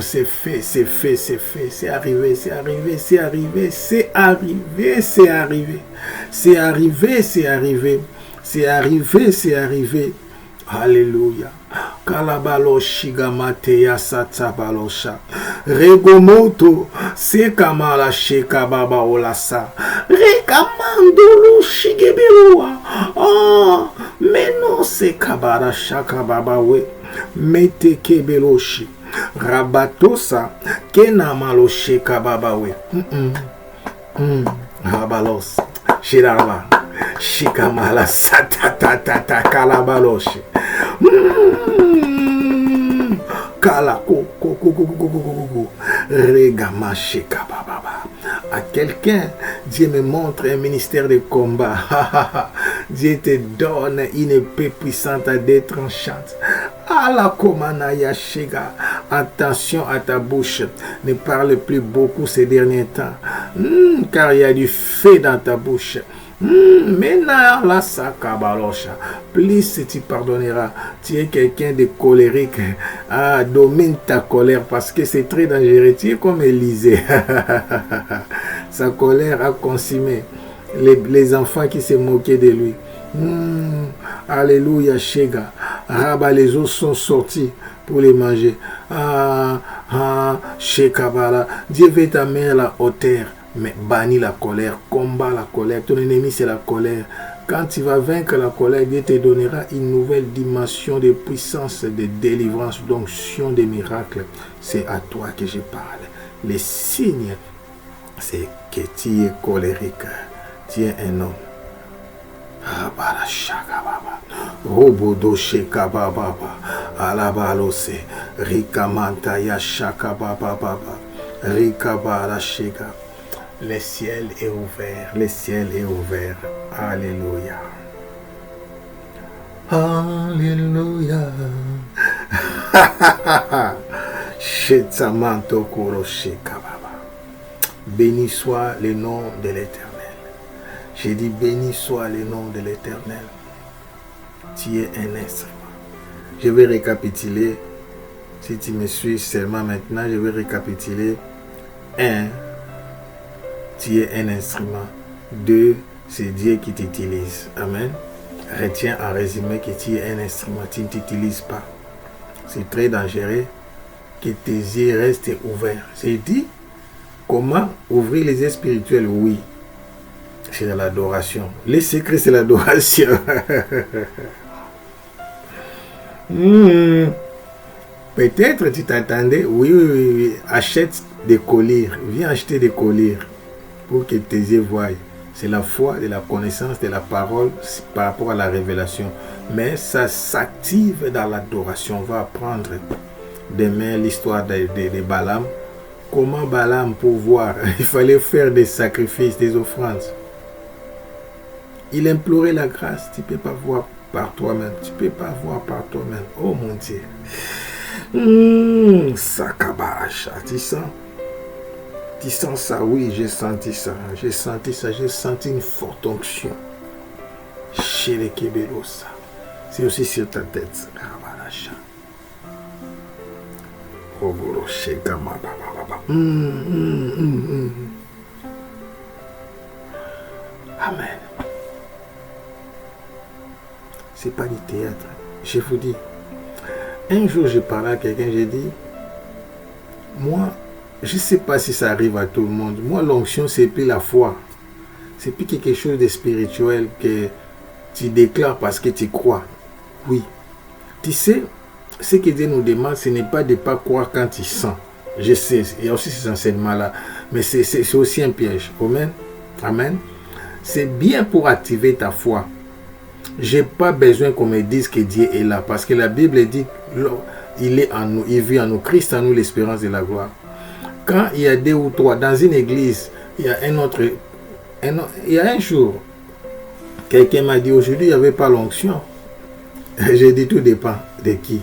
[SPEAKER 3] C'est fait, c'est fait, c'est fait, c'est arrivé, c'est arrivé, c'est arrivé, c'est arrivé, c'est arrivé, c'est arrivé, c'est arrivé, c'est arrivé, c'est arrivé. Alléluia. Kalabalo shigamate ya satabalosha. Regomoto sekamala sheka baba olasa. Rekamandulu shigebelua. Oh, meno sekabara shaka baba we. Mete kebeloshi. Rabatosa kena maloshe kababawe. Rabalos. Shiraba. Shikamala satatata kalabaloshe. Kala koko regama shika baba. À quelqu'un, Dieu me montre un ministère de combat. Dieu te donne une épée puissante à des tranchantes. Attention à ta bouche. Ne parle plus beaucoup ces derniers temps. Car il y a du feu dans ta bouche. Maintenant, la sakabalosha. Plus tu pardonneras. Tu es quelqu'un de colérique. Domine ta colère parce que c'est très dangereux. Tu es comme Élisée. Sa colère a consumé les enfants qui se moquaient de lui. Alléluia, Shega. Rabat, les os sont sortis pour les manger. Shekabala. Dieu veut t'amener à la hauteur. Mais bannis la colère, combat la colère. Ton ennemi, c'est la colère. Quand tu vas vaincre la colère, Dieu te donnera une nouvelle dimension de puissance, de délivrance, d'onction, de miracles. C'est à toi que je parle. Les signes, c'est que tu es colérique. Tu es un homme. Robodo sheka baba alabalose rikamanta ya shaka baba baba rikabara sheka. Le ciel est ouvert, le ciel est ouvert. Alléluia. Alléluia. Shetsamanto koro sheka baba. Béni soit le nom de l'Éternel. J'ai dit béni soit le nom de l'Éternel. Tu es un instrument. Je vais récapituler. Si tu me suis seulement maintenant, je vais récapituler. 1. Tu es un instrument. 2. C'est Dieu qui t'utilise. Amen. Retiens en résumé que tu es un instrument. Tu ne t'utilises pas. C'est très dangereux que tes yeux restent ouverts. J'ai dit comment ouvrir les yeux spirituels. Oui. C'est l'adoration. Les secrets, c'est l'adoration. Peut-être tu t'attendais. Oui. Achète des colliers. Viens acheter des colliers pour que tes yeux voient. C'est la foi, de la connaissance, de la parole par rapport à la révélation. Mais ça s'active dans l'adoration. On va apprendre demain l'histoire de Balaam. Comment Balaam pour voir? Il fallait faire des sacrifices, des offrandes. Il implorait la grâce. Tu ne peux pas voir par toi-même. Tu ne peux pas voir par toi-même. Oh mon Dieu. Sakabaracha. Tu sens? Tu sens ça? Oui, j'ai senti ça. J'ai senti ça. J'ai senti une forte onction. Chez les Kébelosa. C'est aussi sur ta tête. Kabaracha. Oboro Shekama Baba. Amen. c'est pas du théâtre. Je vous dis, un jour je parlais à quelqu'un, j'ai dit, moi, je ne sais pas si ça arrive à tout le monde. Moi, l'onction, c'est plus la foi. C'est plus quelque chose de spirituel que tu déclares parce que tu crois. Oui. Tu sais, ce que Dieu nous demande, ce n'est pas de ne pas croire quand tu sens. Je sais, il y a aussi ces enseignements-là. Mais c'est aussi un piège. Amen. Amen. C'est bien pour activer ta foi. Je n'ai pas besoin qu'on me dise que Dieu est là. Parce que la Bible dit qu'il est en nous, il vit en nous. Christ en nous, l'espérance de la gloire. Quand il y a deux ou trois dans une église, il y a il y a un jour, quelqu'un m'a dit aujourd'hui il n'y avait pas l'onction. J'ai dit tout dépend de qui.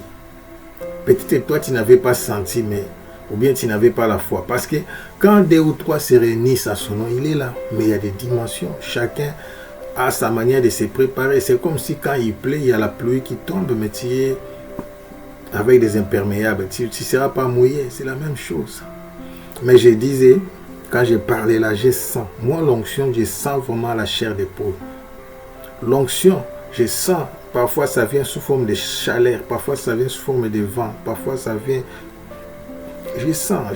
[SPEAKER 3] Peut-être toi tu n'avais pas senti, mais ou bien tu n'avais pas la foi. Parce que quand deux ou trois se réunissent à son nom, il est là. Mais il y a des dimensions. Chacun a sa manière de se préparer. C'est comme si quand il pleut, il y a la pluie qui tombe, mais tu es avec des imperméables. Tu ne seras pas mouillé. C'est la même chose. Mais je disais, quand je parlais là, je sens. Moi, l'onction, je sens vraiment la chair d'épaule. L'onction, je sens. Parfois, ça vient sous forme de chaleur. Parfois, ça vient sous forme de vent. Parfois, ça vient... Je sens.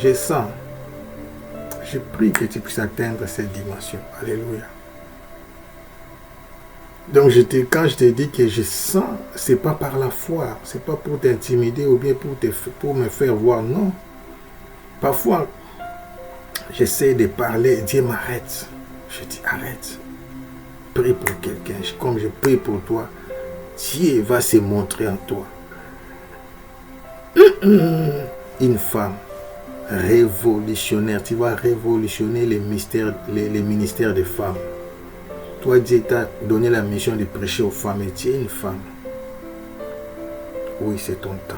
[SPEAKER 3] Je prie que tu puisses atteindre cette dimension. Alléluia. Donc, quand je te dis que je sens, ce n'est pas par la foi. Ce n'est pas pour t'intimider ou bien pour me faire voir. Non. Parfois, j'essaie de parler, Dieu m'arrête. Je dis arrête. Prie pour quelqu'un. Comme je prie pour toi, Dieu va se montrer en toi. Une femme révolutionnaire. Tu vas révolutionner les ministères des femmes. Toi, Dieu t'a donné la mission de prêcher aux femmes et tu es une femme. Oui, c'est ton temps.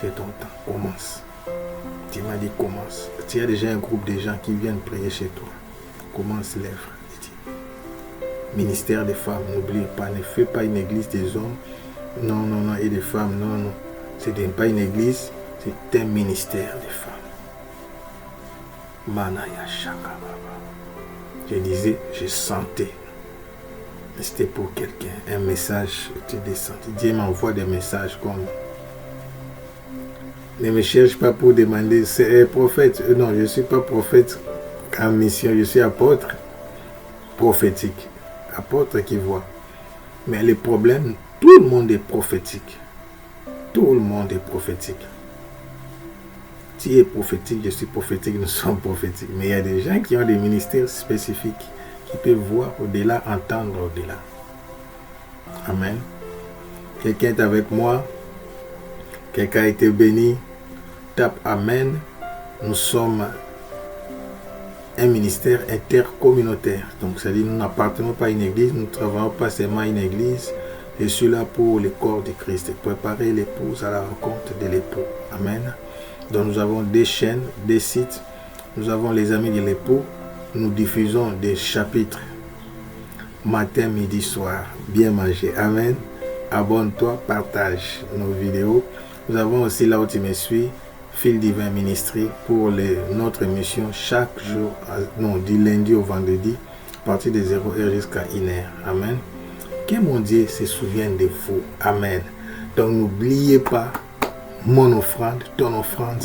[SPEAKER 3] C'est ton temps. Commence. Tu m'as dit commence. Tu as déjà un groupe de gens qui viennent prier chez toi. Commence, lève. Ministère des femmes, n'oublie pas, ne fais pas une église des hommes. Non, et des femmes, non. Ce n'est pas une église, c'est un ministère des femmes. Manaya Shakababa. Je disais, je sentais. C'était pour quelqu'un. Un message, tu descends. Dieu m'envoie des messages comme... Ne me cherche pas pour demander, c'est un prophète. Non, je ne suis pas prophète en mission, je suis apôtre prophétique. Apôtre qui voit. Mais le problème, tout le monde est prophétique. Tout le monde est prophétique. Tu es prophétique, je suis prophétique, nous sommes prophétiques. Mais il y a des gens qui ont des ministères spécifiques, qui peuvent voir au-delà, entendre au-delà. Amen. Quelqu'un est avec moi. Quelqu'un a été béni. Tape Amen. Nous sommes un ministère intercommunautaire. Donc, c'est-à-dire nous n'appartenons pas à une église, nous ne travaillons pas seulement à une église. Je suis là pour le corps de Christ, préparer l'épouse à la rencontre de l'époux. Amen. Donc, nous avons des chaînes, des sites. Nous avons les amis de l'époux. Nous diffusons des chapitres matin, midi, soir. Bien manger. Amen. Abonne-toi, partage nos vidéos. Nous avons aussi là où tu me suis, Fil Divin Ministry pour notre émission chaque jour, du lundi au vendredi, à partir de 0h jusqu'à 1h. Amen. Que mon Dieu se souvienne de vous. Amen. Donc n'oubliez pas, mon offrande, ton offrande,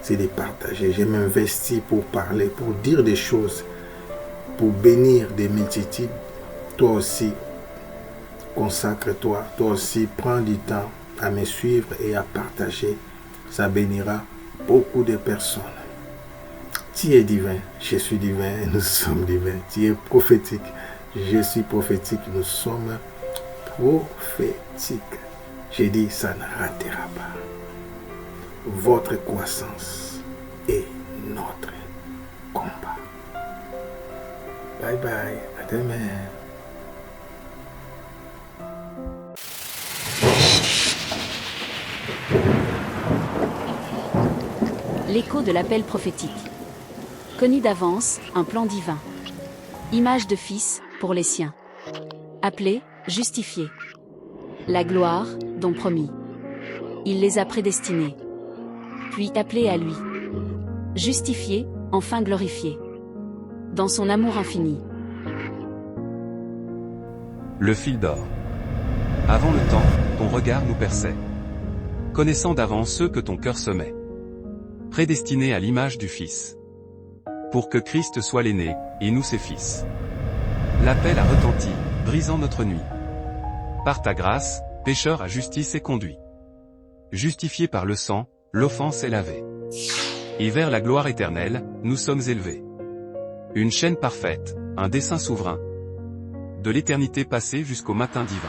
[SPEAKER 3] c'est de partager. Je m'investis pour parler, pour dire des choses, pour bénir des multitudes. Toi aussi, consacre-toi. Toi aussi, prends du temps à me suivre et à partager. Ça bénira beaucoup de personnes. Tu es divin, je suis divin, nous sommes divins. Tu es prophétique, je suis prophétique, nous sommes prophétiques. J'ai dit, ça ne ratera pas. Votre croissance est notre combat. Bye bye, à demain.
[SPEAKER 1] L'écho de l'appel prophétique. Connu d'avance, un plan divin. Image de fils, pour les siens. Appelé, justifié. La gloire, dont promis. Il les a prédestinés. Puis appelés à lui. Justifiés, enfin glorifiés. Dans son amour infini.
[SPEAKER 2] Le fil d'or. Avant le temps, ton regard nous perçait. Connaissant d'avance ceux que ton cœur semait. Prédestinés à l'image du Fils. Pour que Christ soit l'aîné, et nous ses fils. L'appel a retenti, brisant notre nuit. Par ta grâce, pécheur à justice est conduit. Justifié par le sang, l'offense est lavée. Et vers la gloire éternelle, nous sommes élevés. Une chaîne parfaite, un dessein souverain. De l'éternité passée jusqu'au matin divin.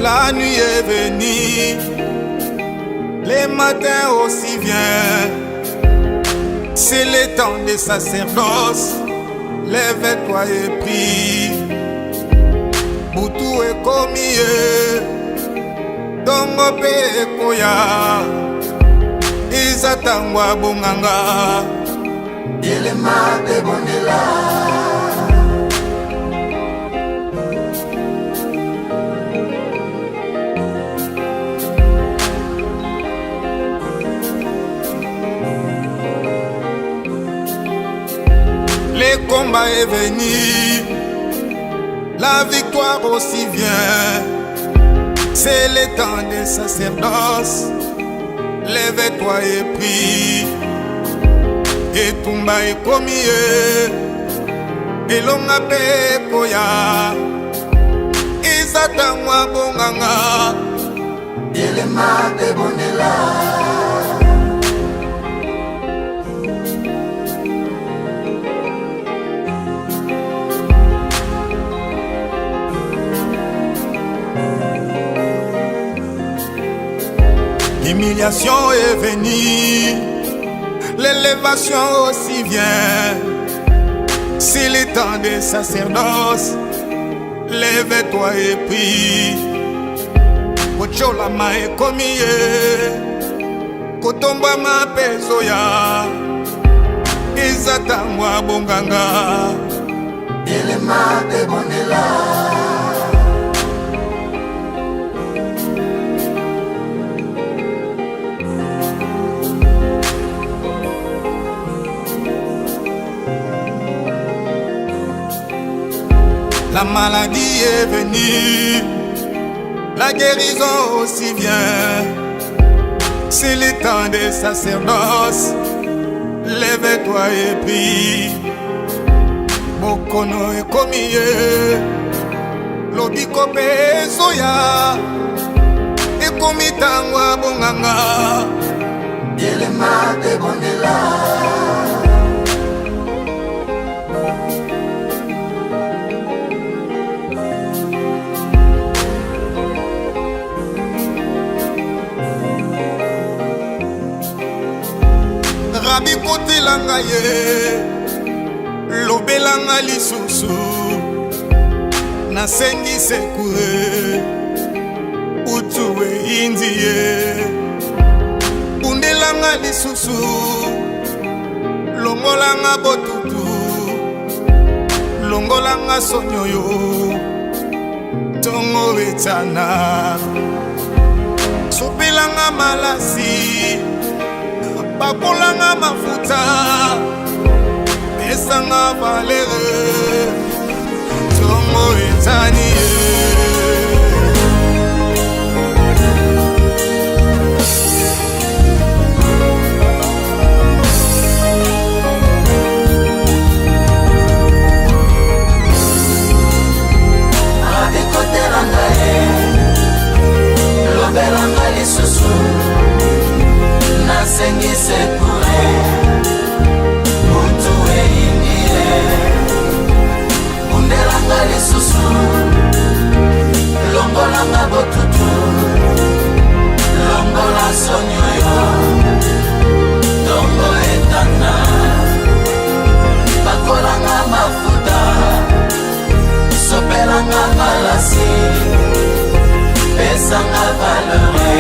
[SPEAKER 4] La nuit est venue, les matins aussi viennent. C'est le temps des sacerdoces, lève-toi et prie. Boutou est commis, Dongo pe koya, Izatangwa bonganga,
[SPEAKER 5] Elema de bonela.
[SPEAKER 4] Le combat est venu, la victoire aussi vient. C'est le temps des sacerdoces, lève-toi et prie. Et Tumba est commis, et l'on a pe koya. Izatangwa bonganga,
[SPEAKER 5] Elema de bonela.
[SPEAKER 4] L'humiliation est venue, l'élévation aussi vient. C'est le temps des sacerdoces, lève-toi et prie. Kocholama est commis, Kotomba ma pesoya, Izatangwa bonganga,
[SPEAKER 5] Elema de bonela.
[SPEAKER 4] La maladie est venue, la guérison aussi vient. C'est le temps des sacerdoces, lève-toi et prie. Bokono est commis, Lobiko pe soya, et komitangwa bonganga,
[SPEAKER 5] Elema de bonela.
[SPEAKER 4] Rabi kotelanga ye, lobelanga lisusu, nasengi sekure, utuwe indie, bundelanga lisusu, longolanga botutu, longolanga sonyoyo, tongo etana, sopelanga malasi, bakolanga mafuta, pesanga valere, tongo etani.
[SPEAKER 5] Abikotelanga lobelanga lisusu, nasengi sekure, mutu eindie. Bundelanga lisusu, longolanga botutu, longola sonyoyo, tongo etana, bakolanga mafuta, sopelanga malasi, pesanga valere,